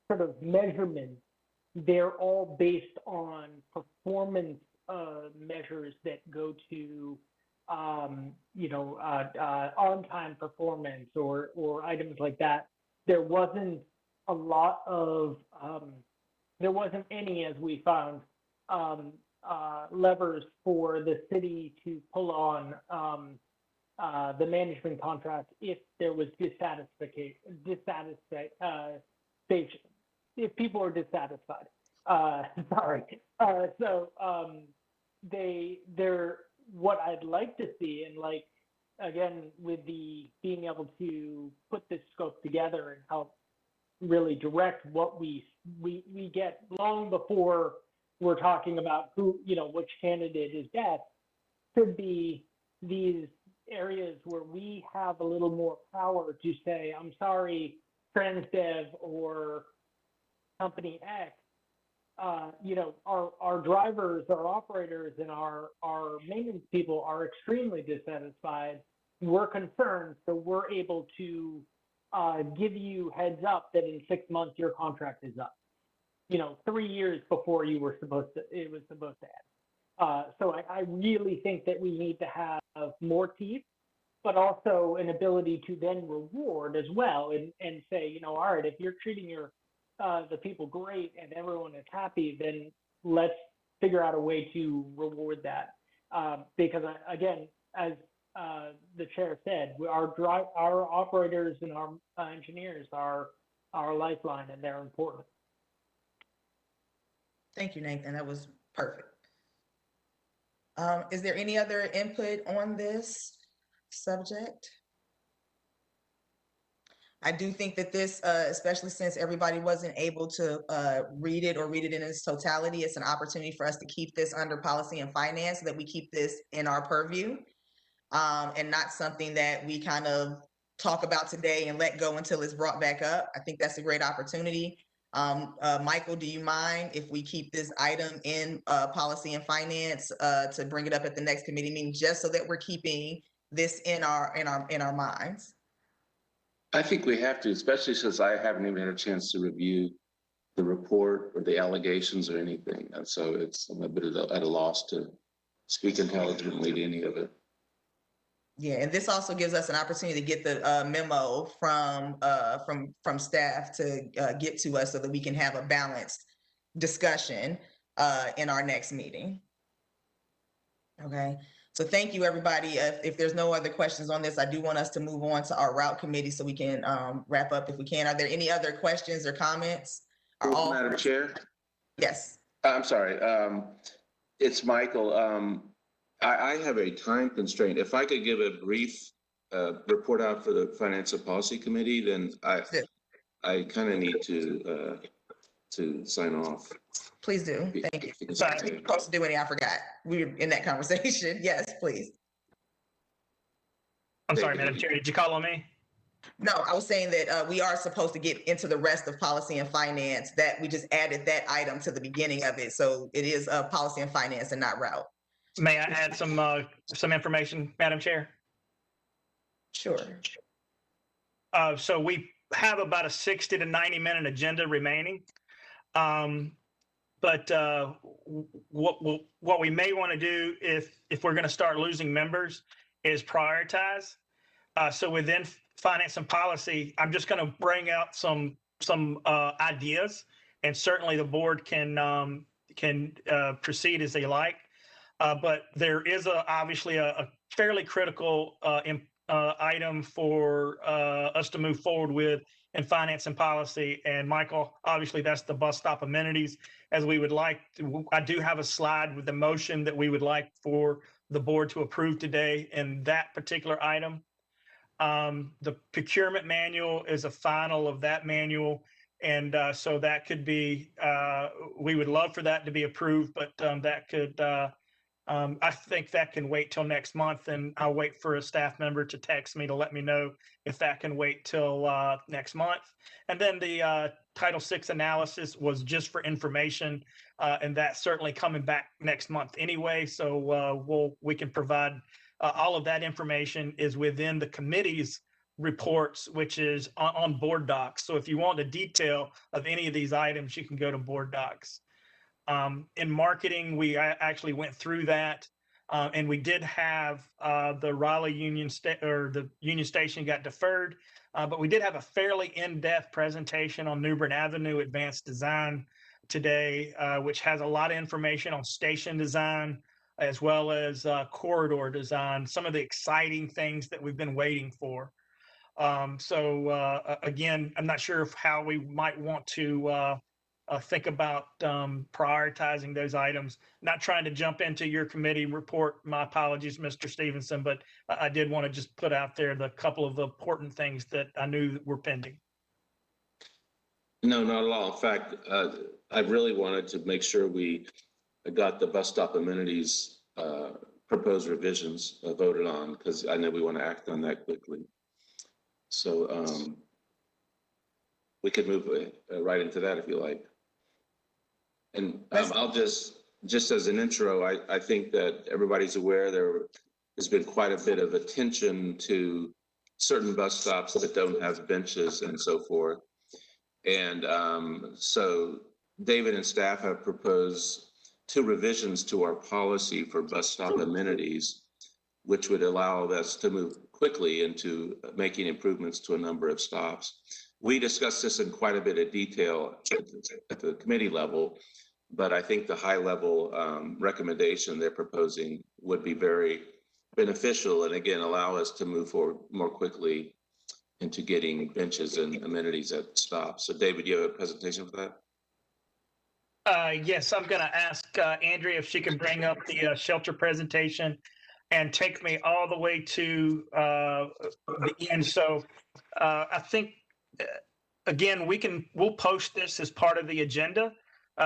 Speaker 5: sort of measurements they're all based on performance measures that go to on-time performance or items like that. There wasn't a lot of there wasn't any, as we found, levers for the city to pull on the management contract if there was dissatisfaction, if people are dissatisfied. Sorry. They're what I'd like to see, and like again with the being able to put this scope together and help really direct what we get long before we're talking about which candidate is best, could be these areas where we have a little more power to say, I'm sorry, TransDev or company X, our drivers, our operators, and our maintenance people are extremely dissatisfied. We're concerned, so we're able to give you heads up that in 6 months your contract is up. 3 years before it was supposed to end. So I really think that we need to have more teeth, but also an ability to then reward as well and say, all right, if you're treating the people great and everyone is happy, then let's figure out a way to reward that. Because again, as the chair said, our operators and our engineers are our lifeline, and they're important.
Speaker 1: Thank you, Nathan. That was perfect. Is there any other input on this subject? I do think that this, especially since everybody wasn't able to read it in its totality, it's an opportunity for us to keep this under policy and finance so that we keep this in our purview and not something that we kind of talk about today and let go until it's brought back up. I think that's a great opportunity. Michael, do you mind if we keep this item in policy and finance to bring it up at the next committee meeting, just so that we're keeping this in our minds?
Speaker 6: I think we have to, especially since I haven't even had a chance to review the report or the allegations or anything. And so I'm a bit at a loss to speak intelligently to any of it.
Speaker 1: Yeah, and this also gives us an opportunity to get the memo from staff to get to us so that we can have a balanced discussion in our next meeting. Okay. So thank you, everybody. If there's no other questions on this, I do want us to move on to our route committee so we can wrap up if we can. Are there any other questions or comments?
Speaker 6: Madam Chair?
Speaker 1: Yes.
Speaker 6: I'm sorry. It's Michael. I have a time constraint. If I could give a brief report out for the Finance and Policy Committee, then I kind of need to sign off.
Speaker 1: Please do. Thank you. Sorry, I was supposed to do anything. I forgot. We were in that conversation. Yes, please.
Speaker 2: I'm sorry, Madam Chair. Did you call on me?
Speaker 1: No, I was saying that we are supposed to get into the rest of policy and finance. That we just added that item to the beginning of it, so it is policy and finance and not route.
Speaker 2: May I add some information, Madam Chair?
Speaker 1: Sure.
Speaker 2: So we have about a 60 to 90-minute agenda remaining. But what we may want to do if we're going to start losing members is prioritize. So within finance and policy, I'm just going to bring out some ideas, and certainly the board can proceed as they like. But there is obviously a fairly critical item for us to move forward with in finance and policy. And Michael, obviously that's the bus stop amenities, as we would like to. I do have a slide with the motion that we would like for the board to approve today in that particular item. The procurement manual is a final of that manual. And so that could be, we would love for that to be approved, but that could, I think that can wait till next month, and I'll wait for a staff member to text me to let me know if that can wait till next month. And then the Title VI analysis was just for information, and that's certainly coming back next month anyway. So we can provide all of that information is within the committee's reports, which is on board docs. So if you want the detail of any of these items, you can go to board docs. In marketing, we actually went through that, and we did have the Raleigh Union the Union Station got deferred, but we did have a fairly in-depth presentation on New Bern Avenue Advanced Design today, which has a lot of information on station design as well as corridor design, some of the exciting things that we've been waiting for. Again, I'm not sure how we might want to think about prioritizing those items. Not trying to jump into your committee report. My apologies, Mr. Stevenson, but I did want to just put out there the couple of important things that I knew were pending.
Speaker 6: No, not at all. In fact, I really wanted to make sure we got the bus stop amenities proposed revisions voted on, because I know we want to act on that quickly. So we could move right into that if you like. And I'll just as an intro, I think that everybody's aware there has been quite a bit of attention to certain bus stops that don't have benches and so forth. And so David and staff have proposed 2 revisions to our policy for bus stop amenities, which would allow us to move quickly into making improvements to a number of stops. We discussed this in quite a bit of detail at the committee level, but I think the high level recommendation they're proposing would be very beneficial, and again, allow us to move forward more quickly into getting benches and amenities at stops. So David, you have a presentation for that?
Speaker 2: Yes, I'm going to ask Andrea if she can bring up the shelter presentation and take me all the way to the end. So I think, again, we'll post this as part of the agenda,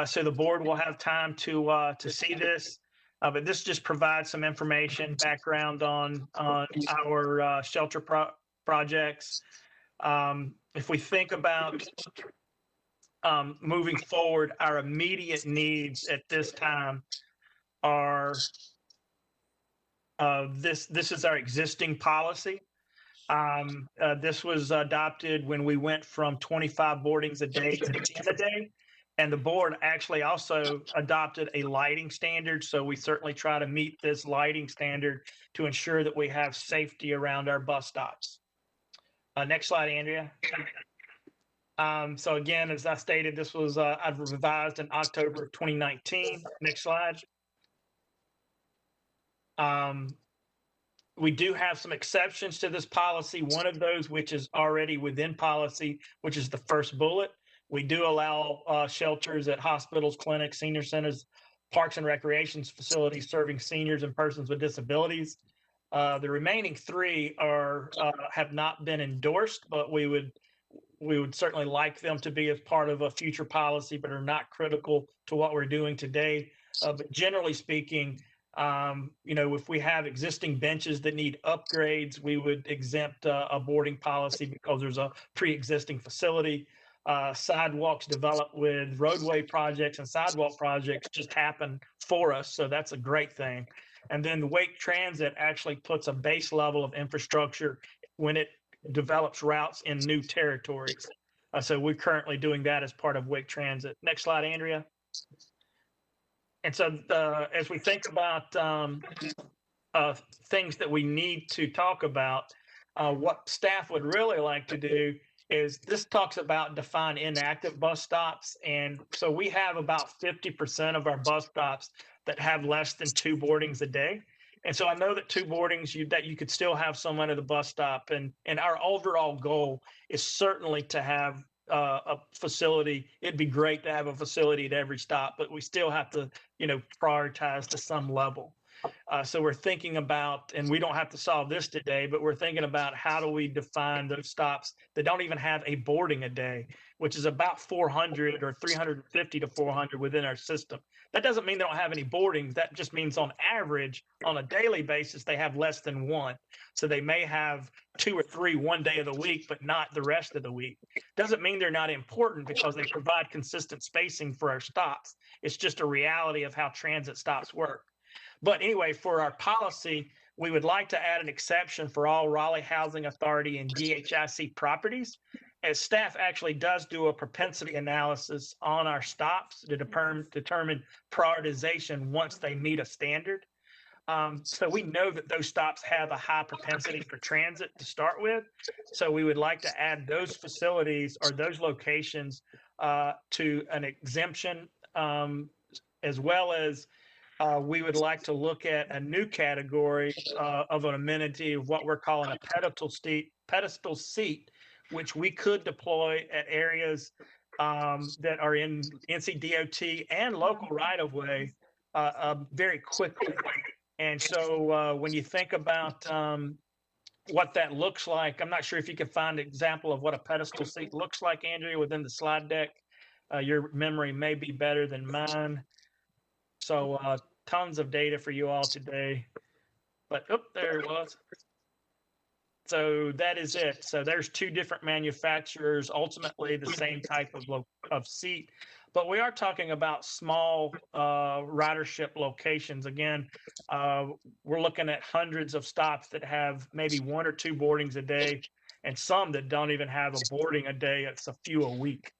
Speaker 2: so the board will have time to see this. But this just provides some information, background on our shelter projects. If we think about moving forward, our immediate needs at this time are this is our existing policy. This was adopted when we went from 25 boardings a day to 10 a day. And the board actually also adopted a lighting standard. So we certainly try to meet this lighting standard to ensure that we have safety around our bus stops. Next slide, Andrea. So again, as I stated, this was I've revised in October of 2019. Next slide. We do have some exceptions to this policy. One of those, which is already within policy, which is the first bullet. We do allow shelters at hospitals, clinics, senior centers, parks and recreation facilities serving seniors and persons with disabilities. The remaining 3 have not been endorsed, but we would certainly like them to be as part of a future policy, but are not critical to what we're doing today. But generally speaking, if we have existing benches that need upgrades, we would exempt a boarding policy because there's a pre-existing facility. Sidewalks developed with roadway projects and sidewalk projects just happen for us. So that's a great thing. And then the Wake Transit actually puts a base level of infrastructure when it develops routes in new territories. So we're currently doing that as part of Wake Transit. Next slide, Andrea. And so as we think about things that we need to talk about, what staff would really like to do is this talks about define inactive bus stops. And so we have about 50% of our bus stops that have less than 2 boardings a day. And so I know that 2 boardings, that you could still have someone at the bus stop. And our overall goal is certainly to have a facility. It'd be great to have a facility at every stop, but we still have to, prioritize to some level. So we're thinking about, and we don't have to solve this today, but we're thinking about how do we define those stops that don't even have a boarding a day, which is about 400 or 350 to 400 within our system. That doesn't mean they don't have any boardings. That just means on average, on a daily basis, they have less than 1. So they may have 2 or 3 one day of the week, but not the rest of the week. Doesn't mean they're not important because they provide consistent spacing for our stops. It's just a reality of how transit stops work. But anyway, for our policy, we would like to add an exception for all Raleigh Housing Authority and DHIC properties, as staff actually does do a propensity analysis on our stops to determine prioritization once they meet a standard. So we know that those stops have a high propensity for transit to start with. So we would like to add those facilities or those locations to an exemption, as well as we would like to look at a new category of an amenity of what we're calling a pedestal seat, which we could deploy at areas that are in NCDOT and local right-of-way very quickly. And so when you think about what that looks like, I'm not sure if you can find an example of what a pedestal seat looks like, Andrea, within the slide deck. Your memory may be better than mine. So tons of data for you all today. But there it was. So that is it. So there's two different manufacturers, ultimately the same type of seat. But we are talking about small ridership locations. Again, we're looking at hundreds of stops that have maybe 1 or 2 boardings a day, and some that don't even have a boarding a day. It's a few a week.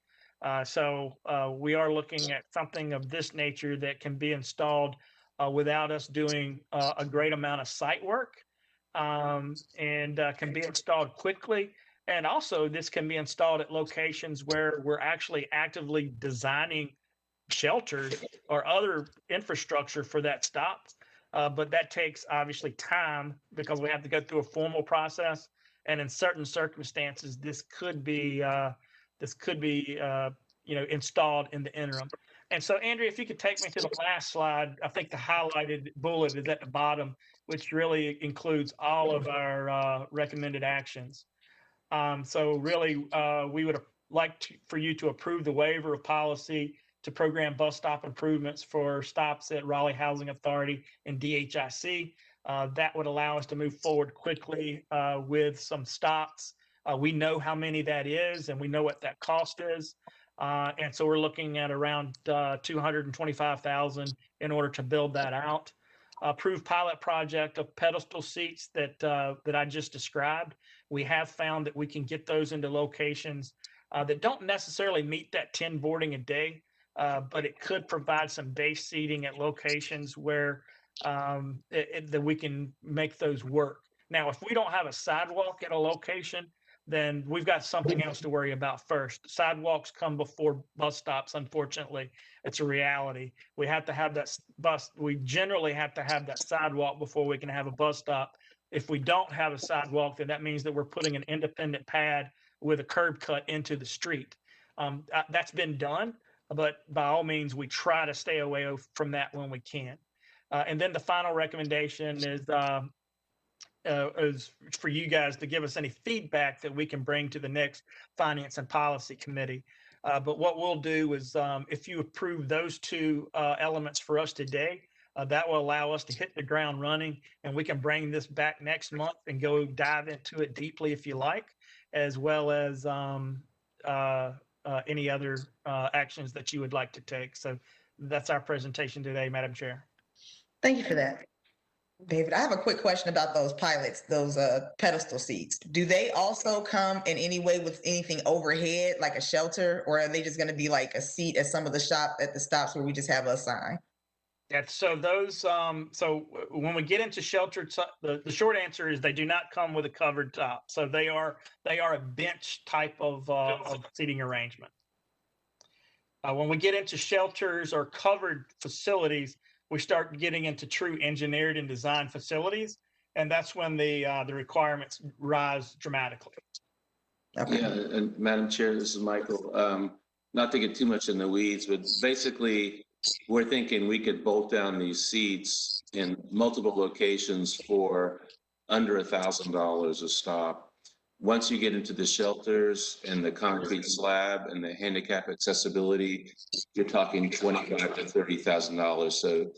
Speaker 2: So we are looking at something of this nature that can be installed without us doing a great amount of site work, and can be installed quickly. And also this can be installed at locations where we're actually actively designing shelters or other infrastructure for that stop. But that takes obviously time because we have to go through a formal process. And in certain circumstances, this could be installed in the interim. And so, Andrea, if you could take me to the last slide, I think the highlighted bullet is at the bottom, which really includes all of our recommended actions. So really, we would like for you to approve the waiver of policy to program bus stop improvements for stops at Raleigh Housing Authority and DHIC. That would allow us to move forward quickly with some stops. We know how many that is, and we know what that cost is. And so we're looking at around $225,000 in order to build that out. Approved pilot project of pedestal seats that I just described. We have found that we can get those into locations that don't necessarily meet that 10 boarding a day, but it could provide some base seating at locations where that we can make those work. Now, if we don't have a sidewalk at a location, then we've got something else to worry about first. Sidewalks come before bus stops, unfortunately. It's a reality. We have to have that we generally have to have that sidewalk before we can have a bus stop. If we don't have a sidewalk, then that means that we're putting an independent pad with a curb cut into the street. That's been done, but by all means, we try to stay away from that when we can. And then the final recommendation is for you guys to give us any feedback that we can bring to the next Finance and Policy Committee. But what we'll do is if you approve those two elements for us today, that will allow us to hit the ground running, and we can bring this back next month and go dive into it deeply if you like, as well as any other actions that you would like to take. So that's our presentation today, Madam Chair.
Speaker 1: Thank you for that, David. I have a quick question about those pilots, those pedestal seats. Do they also come in any way with anything overhead, like a shelter, or are they just going to be like a seat at some of the stops where we just have a sign?
Speaker 2: Yeah, so those, so when we get into sheltered, the short answer is they do not come with a covered top. So they are a bench type of seating arrangement. When we get into shelters or covered facilities, we start getting into true engineered and designed facilities, and that's when the requirements rise dramatically.
Speaker 1: Okay.
Speaker 6: Yeah, and Madam Chair, this is Michael. Not to get too much in the weeds, but basically, we're thinking we could bolt down these seats in multiple locations for under $1,000 a stop. Once you get into the shelters and the concrete slab and the handicap accessibility, you're talking $25,000 to $30,000. So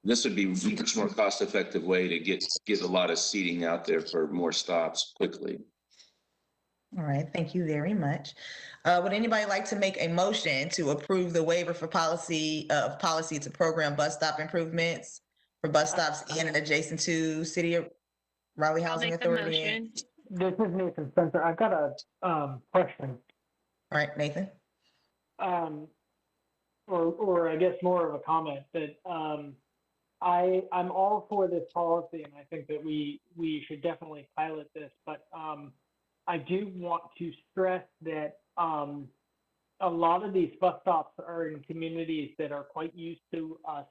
Speaker 6: this would be a much more cost-effective way to get a lot of seating out there for more stops quickly.
Speaker 1: All right, thank you very much. Would anybody like to make a motion to approve the waiver for policy to program bus stop improvements for bus stops in and adjacent to City of Raleigh
Speaker 8: I'll
Speaker 1: Housing
Speaker 8: make the
Speaker 1: Authority.
Speaker 8: motion.
Speaker 5: This is Nathan Spencer. I've got a question,
Speaker 1: All right, Nathan.
Speaker 5: or I guess more of a comment that I'm all for this policy, and I think that we should definitely pilot this. But I do want to stress that a lot of these bus stops are in communities that are quite used to us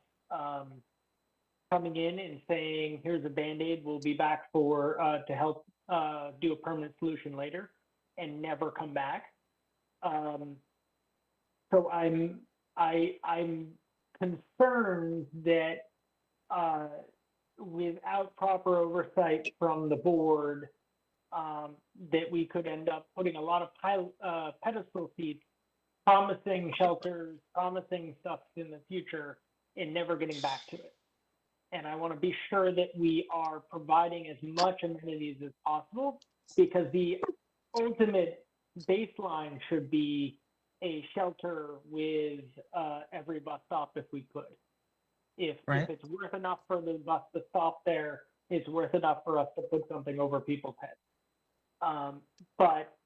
Speaker 5: coming in and saying, "Here's a Band-Aid. We'll be back for to help do a permanent solution later," and never come back. So I'm concerned that without proper oversight from the board, that we could end up putting a lot of pedestal seats, promising shelters, promising stuff in the future, and never getting back to it. And I want to be sure that we are providing as much amenities as possible, because the ultimate baseline should be a shelter with every bus stop if we could. If it's worth enough for the bus to stop there, it's worth enough for us to put something over people's heads. But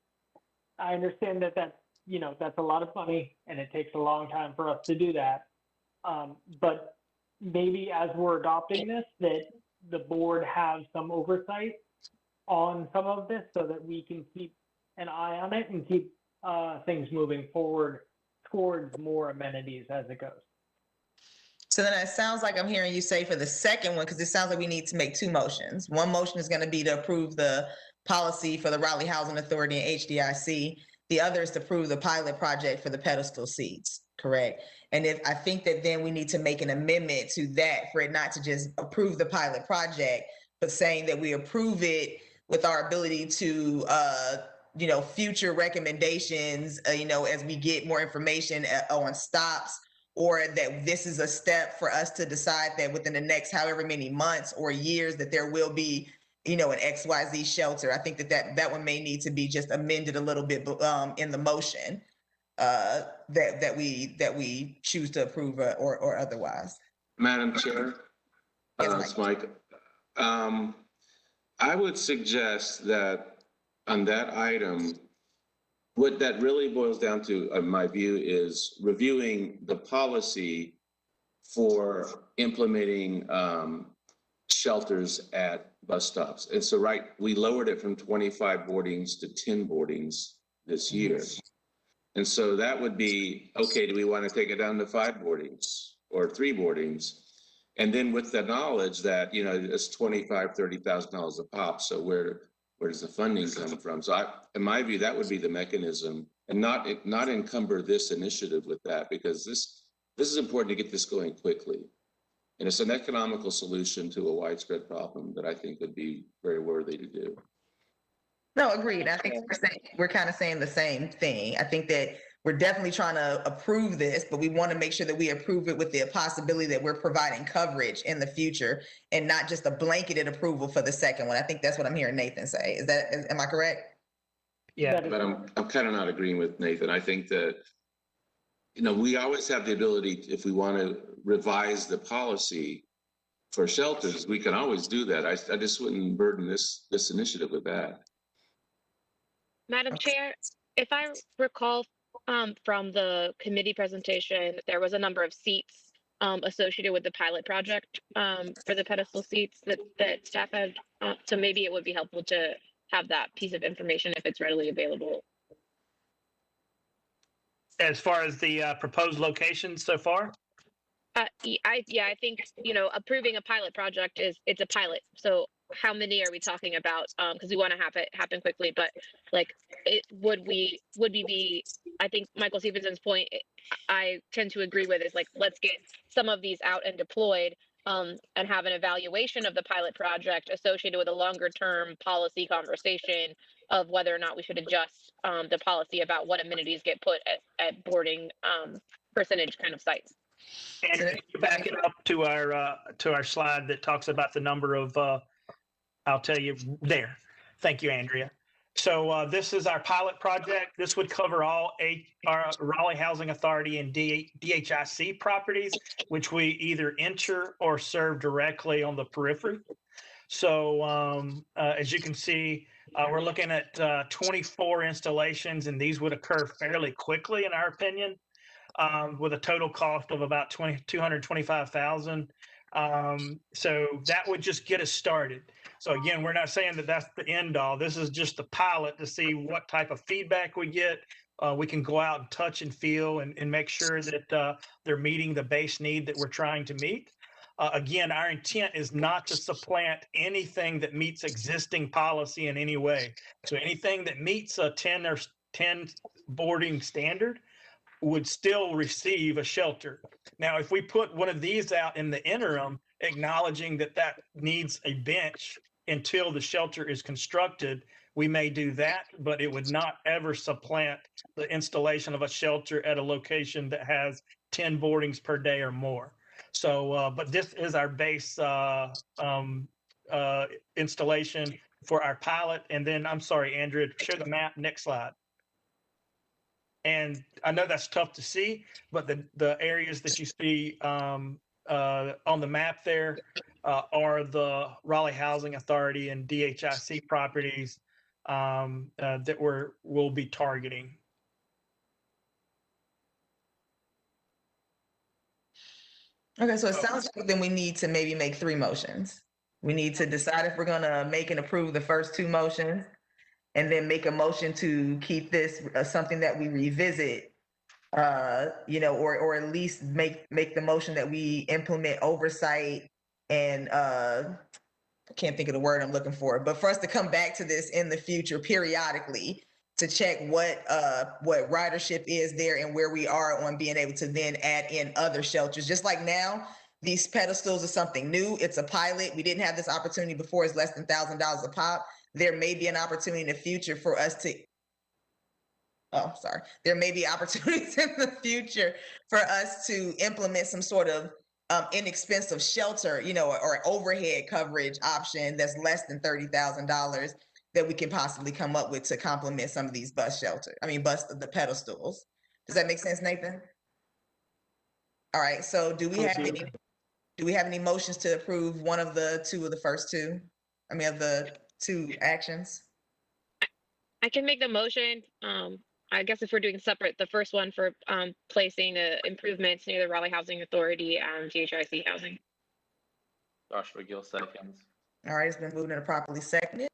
Speaker 5: I understand that that's a lot of money, and it takes a long time for us to do that. But maybe as we're adopting this, that the board have some oversight on some of this so that we can keep an eye on it and keep things moving forward towards more amenities as it goes.
Speaker 1: So then it sounds like I'm hearing you say for the second one, because it sounds like we need to make two motions. One motion is going to be to approve the policy for the Raleigh Housing Authority and HDIC. The other is to approve the pilot project for the pedestal seats, correct? And if I think that then we need to make an amendment to that for it not to just approve the pilot project, but saying that we approve it with our ability to, future recommendations, as we get more information on stops, or that this is a step for us to decide that within the next however many months or years that there will be, an XYZ shelter. I think that one may need to be just amended a little bit in the motion that we choose to approve or otherwise.
Speaker 6: Madam Chair,
Speaker 1: Yes, Mike.
Speaker 6: it's Mike. I would suggest that on that item, what that really boils down to, in my view, is reviewing the policy for implementing shelters at bus stops. And so, we lowered it from 25 boardings to 10 boardings this year. And so that would be, okay, do we want to take it down to 5 boardings or 3 boardings? And then with the knowledge that, it's $25,000, $30,000 a pop. So where does the funding come from? So in my view, that would be the mechanism, and not encumber this initiative with that, because this is important to get this going quickly. And it's an economical solution to a widespread problem that I think would be very worthy to do.
Speaker 1: No, agreed. I think we're kind of saying the same thing. I think that we're definitely trying to approve this, but we want to make sure that we approve it with the possibility that we're providing coverage in the future and not just a blanketed approval for the second one. I think that's what I'm hearing Nathan say. Am I correct?
Speaker 2: Yeah.
Speaker 6: But I'm kind of not agreeing with Nathan. I think that, we always have the ability, if we want to revise the policy for shelters, we can always do that. I just wouldn't burden this initiative with that.
Speaker 8: Madam Chair, if I recall from the committee presentation, there was a number of seats associated with the pilot project for the pedestal seats that staff had. So maybe it would be helpful to have that piece of information if it's readily available.
Speaker 2: As far as the proposed locations so far?
Speaker 8: I think, approving a pilot project it's a pilot. So how many are we talking about? Because we want to have it happen quickly, but would we be, I think Michael Stevenson's point, I tend to agree with, is let's get some of these out and deployed and have an evaluation of the pilot project associated with a longer term policy conversation of whether or not we should adjust the policy about what amenities get put at boarding percentage kind of sites.
Speaker 2: And back it up to our slide that talks about the number of, I'll tell you there. Thank you, Andrea. So this is our pilot project. This would cover all our Raleigh Housing Authority and DHIC properties, which we either enter or serve directly on the periphery. So as you can see, we're looking at 24 installations, and these would occur fairly quickly, in our opinion, with a total cost of about $225,000. So that would just get us started. So again, we're not saying that that's the end all. This is just the pilot to see what type of feedback we get. We can go out and touch and feel and make sure that they're meeting the base need that we're trying to meet. Again, our intent is not to supplant anything that meets existing policy in any way. So anything that meets a 10 boarding standard would still receive a shelter. Now, if we put one of these out in the interim, acknowledging that that needs a bench until the shelter is constructed, we may do that, but it would not ever supplant the installation of a shelter at a location that has 10 boardings per day or more. So, but this is our base installation for our pilot. And then, I'm sorry, Andrea, share the map, next slide. And I know that's tough to see, but the areas that you see on the map there are the Raleigh Housing Authority and DHIC properties that we'll be targeting.
Speaker 1: Okay, so it sounds like then we need to maybe make 3 motions. We need to decide if we're gonna make and approve the first 2 motions, and then make a motion to keep this something that we revisit, or at least make the motion that we implement oversight and I can't think of the word I'm looking for, but for us to come back to this in the future periodically to check what ridership is there and where we are on being able to then add in other shelters. Just like now, these pedestals are something new. It's a pilot. We didn't have this opportunity before. It's less than $1,000 a pop. There may be an opportunity in the future for us to, there may be opportunities in the future for us to implement some sort of inexpensive shelter, or overhead coverage option that's less than $30,000 that we can possibly come up with to complement some of these the pedestals. Does that make sense, Nathan? All right, so do we have any motions to approve one of the first two? Of the 2 actions?
Speaker 8: I can make the motion. I guess if we're doing separate, the first one for placing improvements near the Raleigh Housing Authority and DHIC housing.
Speaker 4: Joshua Gill seconds.
Speaker 1: All right, it's been moved and properly seconded.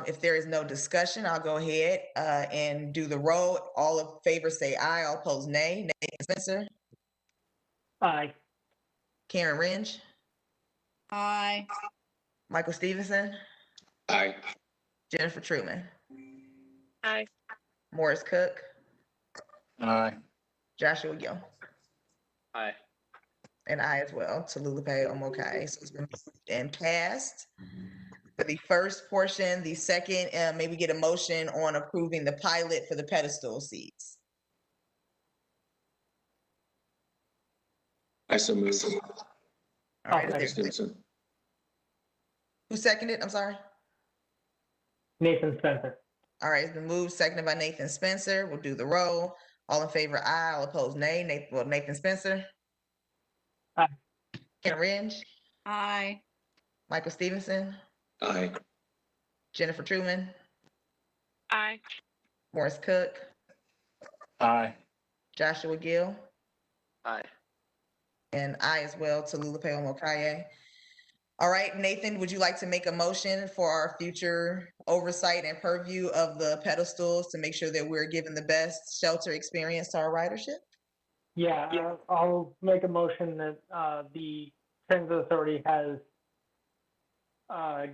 Speaker 1: If there is no discussion, I'll go ahead and do the roll. All in favor say aye, all opposed nay. Nathan Spencer?
Speaker 5: Aye.
Speaker 1: Karen Ringe?
Speaker 3: Aye.
Speaker 1: Michael Stevenson?
Speaker 6: Aye.
Speaker 1: Jennifer Truman?
Speaker 8: Aye.
Speaker 1: Morris Cook?
Speaker 10: Aye.
Speaker 1: Joshua Gill?
Speaker 4: Aye.
Speaker 1: And I as well, Talulupe Omokai. So it's been moved and passed. For the first portion, the second, maybe get a motion on approving the pilot for the pedestal seats.
Speaker 6: I so move.
Speaker 1: All right,
Speaker 5: Okay.
Speaker 6: Stevenson.
Speaker 1: who seconded? I'm sorry.
Speaker 5: Nathan Spencer.
Speaker 1: All right, it's been moved, seconded by Nathan Spencer. We'll do the roll. All in favor, aye. All opposed, nay. Nathan Spencer?
Speaker 5: Aye.
Speaker 1: Karen Ringe?
Speaker 3: Aye.
Speaker 1: Michael Stevenson?
Speaker 6: Aye.
Speaker 1: Jennifer Truman?
Speaker 8: Aye.
Speaker 1: Morris Cook?
Speaker 10: Aye.
Speaker 1: Joshua Gill?
Speaker 4: Aye.
Speaker 1: And I as well, Talulupe Omokaye. All right, Nathan, would you like to make a motion for our future oversight and purview of the pedestals to make sure that we're giving the best shelter experience to our ridership?
Speaker 5: Yeah, I'll make a motion that the Transit Authority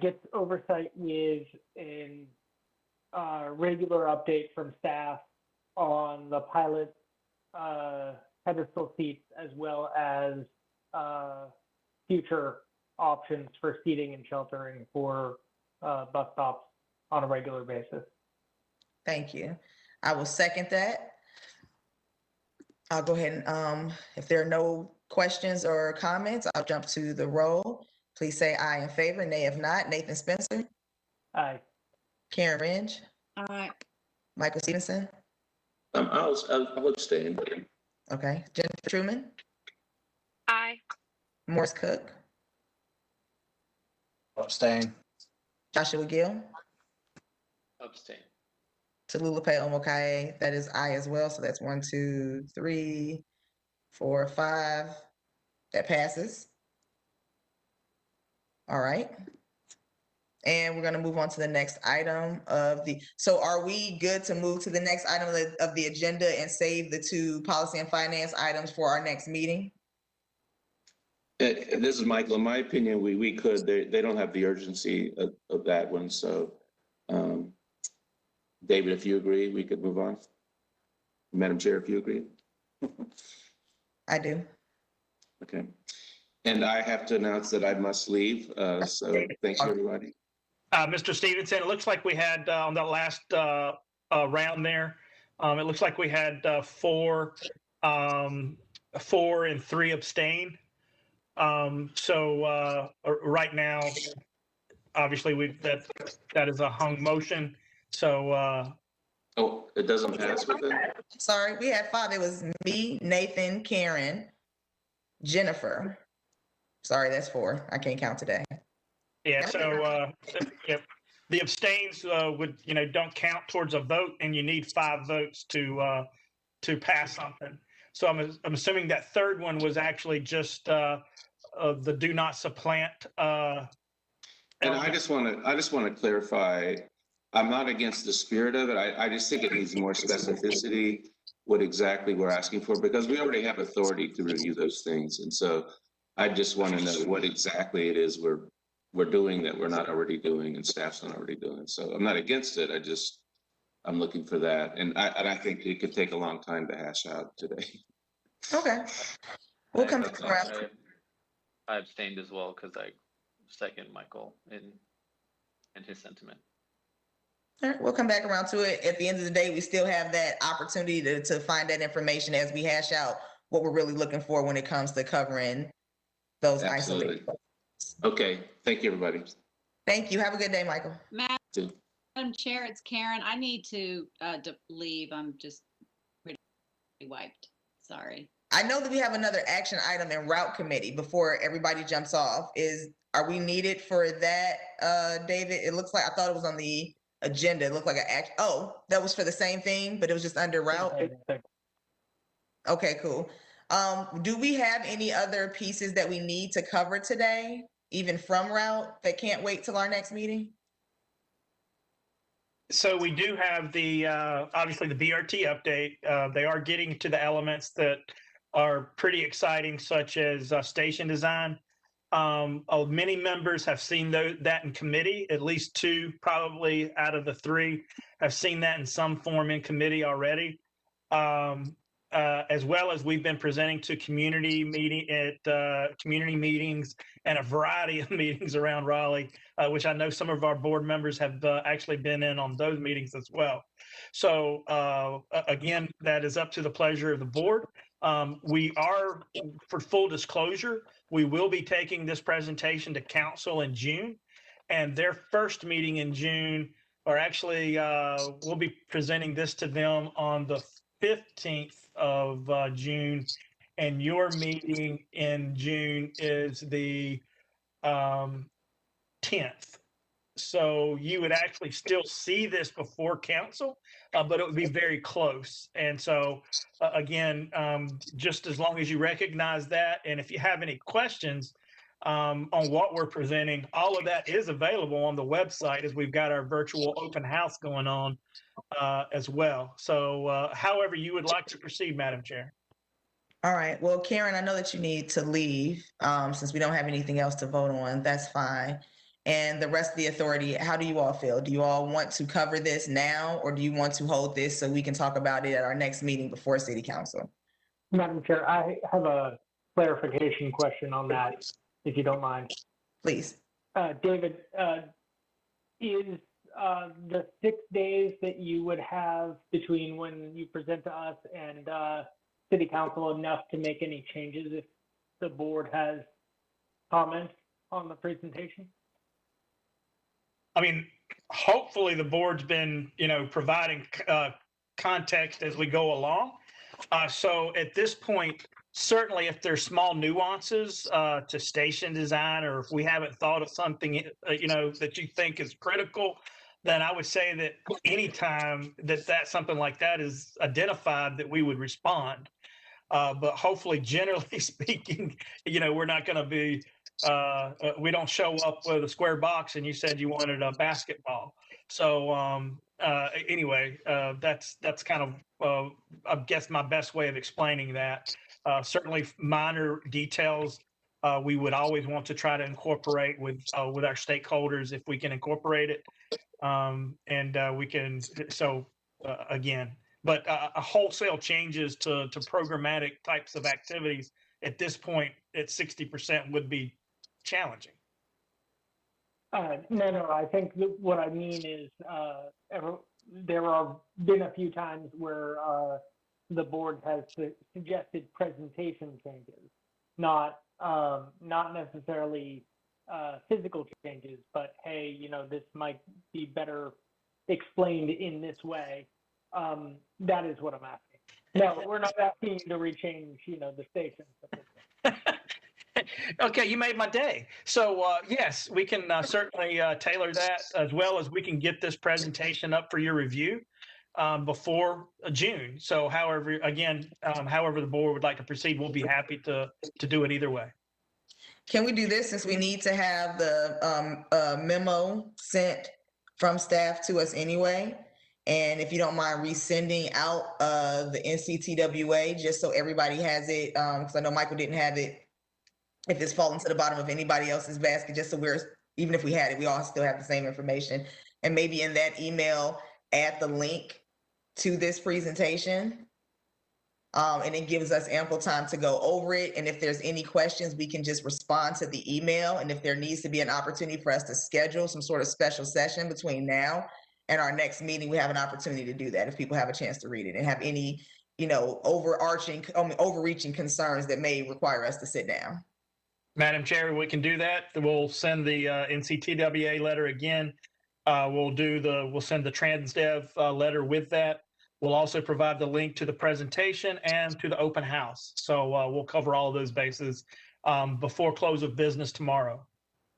Speaker 5: gets oversight with a regular update from staff on the pilot pedestal seats, as well as future options for seating and sheltering for bus stops on a regular basis.
Speaker 1: Thank you. I will second that. I'll go ahead and if there are no questions or comments, I'll jump to the roll. Please say aye in favor, nay if not. Nathan Spencer?
Speaker 5: Aye.
Speaker 1: Karen Ringe,
Speaker 3: Aye.
Speaker 1: Michael Stevenson,
Speaker 6: I'll abstain.
Speaker 1: okay, Jennifer Truman,
Speaker 8: Aye.
Speaker 1: Morris Cook,
Speaker 10: Abstain.
Speaker 1: Joshua Gill,
Speaker 4: Abstain.
Speaker 1: Tallulah Omokaye, that is I as well. So that's 1, 2, 3, 4, 5. That passes. All right. And we're going to move on to the next item of the, so are we good to move to the next item of the agenda and save the 2 policy and finance items for our next meeting?
Speaker 6: This is Michael. In my opinion, we could, they don't have the urgency of that one. So, David, if you agree, we could move on. Madam Chair, if you agree.
Speaker 1: I do.
Speaker 6: Okay. And I have to announce that I must leave. So thank you, everybody.
Speaker 2: Mr. Stevenson, it looks like we had on the last round there, it looks like we had 4 and 3 abstain. So right now, obviously that is a hung motion. So
Speaker 6: Oh, it doesn't pass with it?
Speaker 1: Sorry, we had 5. It was me, Nathan, Karen, Jennifer. Sorry, that's 4. I can't count today.
Speaker 2: yeah, so yeah, the abstains would, don't count towards a vote, and you need 5 votes to pass something. So I'm assuming that third one was actually just the do not supplant.
Speaker 6: And I just want to clarify, I'm not against the spirit of it. I just think it needs more specificity, what exactly we're asking for, because we already have authority to review those things. And so I just want to know what exactly it is we're doing that we're not already doing and staff's not already doing. So I'm not against it. I'm looking for that. And I think it could take a long time to hash out today.
Speaker 1: Okay. We'll come back around.
Speaker 4: I abstained as well because I second Michael in his sentiment.
Speaker 1: All right, we'll come back around to it. At the end of the day, we still have that opportunity to find that information as we hash out what we're really looking for when it comes to covering those
Speaker 6: Absolutely.
Speaker 1: isolated.
Speaker 6: Okay. Thank you, everybody.
Speaker 1: Thank you. Have a good day, Michael.
Speaker 3: Madam Chair, it's Karen. I need to leave. I'm just pretty wiped. Sorry.
Speaker 1: I know that we have another action item in route committee before everybody jumps off. Are we needed for that, David? It looks like, I thought it was on the agenda. It looked like that was for the same thing, but it was just under route. Okay, cool. Do we have any other pieces that we need to cover today, even from route, that can't wait till our next meeting?
Speaker 2: So we do have the obviously the BRT update. They are getting to the elements that are pretty exciting, such as station design. Many members have seen that in committee. At least 2, probably out of the 3, have seen that in some form in committee already. As well as we've been presenting to community meetings and a variety of meetings around Raleigh, which I know some of our board members have actually been in on those meetings as well. So again, that is up to the pleasure of the board. We are, for full disclosure, we will be taking this presentation to council in June, and their first meeting in June, or actually we'll be presenting this to them on the 15th of June, and your meeting in June is the 10th. So you would actually still see this before council, but it would be very close. And so again, just as long as you recognize that, and if you have any questions on what we're presenting, all of that is available on the website, as we've got our virtual open house going on as well. So however you would like to proceed, Madam Chair.
Speaker 1: All right. Well, Karen, I know that you need to leave since we don't have anything else to vote on. That's fine. And the rest of the authority, how do you all feel? Do you all want to cover this now, or do you want to hold this so we can talk about it at our next meeting before City Council?
Speaker 5: Madam Chair, I have a clarification question on that, if you don't mind.
Speaker 1: Please.
Speaker 5: David, is the 6 days that you would have between when you present to us and City Council enough to make any changes if the board has comments on the presentation?
Speaker 2: I mean, hopefully the board's been, providing context as we go along. So at this point, certainly if there's small nuances to station design, or if we haven't thought of something, that you think is critical, then I would say that anytime that something like that is identified, that we would respond. But hopefully, generally speaking, we're not going to be, we don't show up with a square box and you said you wanted a basketball. So anyway, that's kind of, I guess, my best way of explaining that. Certainly minor details we would always want to try to incorporate with our stakeholders if we can incorporate it. We can, so again, but a wholesale changes to programmatic types of activities at this point at 60% would be challenging.
Speaker 5: No, I think what I mean is there have been a few times where the board has suggested presentation changes, not necessarily physical changes, but hey, this might be better explained in this way. That is what I'm asking. No, we're not asking you to rechange, the stations.
Speaker 2: Okay, you made my day. So yes, we can certainly tailor that, as well as we can get this presentation up for your review before June. So however the board would like to proceed, we'll be happy to do it either way.
Speaker 1: Can we do this, since we need to have the memo sent from staff to us anyway? And if you don't mind resending out the NCTWA, just so everybody has it, because I know Michael didn't have it. If it's falling to the bottom of anybody else's basket, just so even if we had it, we all still have the same information. And maybe in that email, add the link to this presentation. And it gives us ample time to go over it. And if there's any questions, we can just respond to the email. And if there needs to be an opportunity for us to schedule some sort of special session between now and our next meeting, we have an opportunity to do that if people have a chance to read it and have any, overreaching concerns that may require us to sit down.
Speaker 2: Madam Chair, we can do that. We'll send the NCTWA letter again. We'll send the TransDev letter with that. We'll also provide the link to the presentation and to the open house. So we'll cover all of those bases before close of business tomorrow.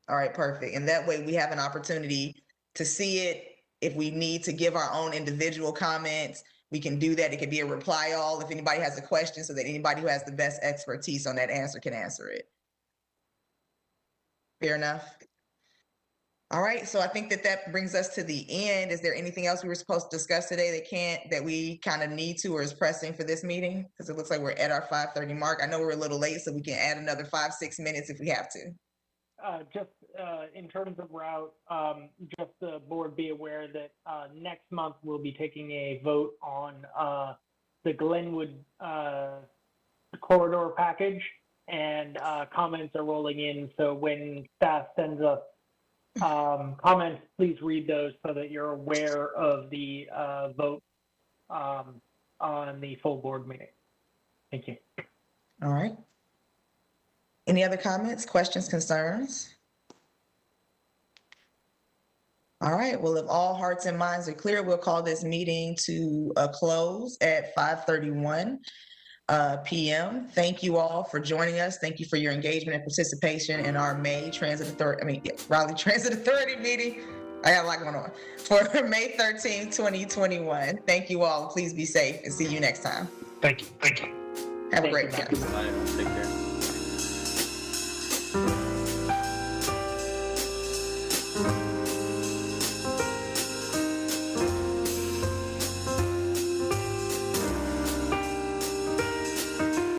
Speaker 1: All right, perfect. And that way we have an opportunity to see it. If we need to give our own individual comments, we can do that. It could be a reply all if anybody has a question, so that anybody who has the best expertise on that answer can answer it. Fair enough. All right, so I think that brings us to the end. Is there anything else we were supposed to discuss today that we kind of need to, or is pressing for this meeting? Because it looks like we're at our 5:30 mark. I know we're a little late, so we can add another 5-6 minutes if we have to.
Speaker 5: Just in terms of route, just the board be aware that next month we'll be taking a vote on the Glenwood corridor package, and comments are rolling in. So when staff sends us comments, please read those so that you're aware of the vote on the full board meeting. Thank you.
Speaker 1: All right. Any other comments, questions, concerns? All right, well, if all hearts and minds are clear, we'll call this meeting to a close at 5:31 p.m. Thank you all for joining us. Thank you for your engagement and participation in our Raleigh Transit Authority meeting. I got a lot going on for May 13th, 2021. Thank you all. Please be safe and see you next time.
Speaker 2: Thank you.
Speaker 1: Have a great weekend.
Speaker 4: Bye. Take care.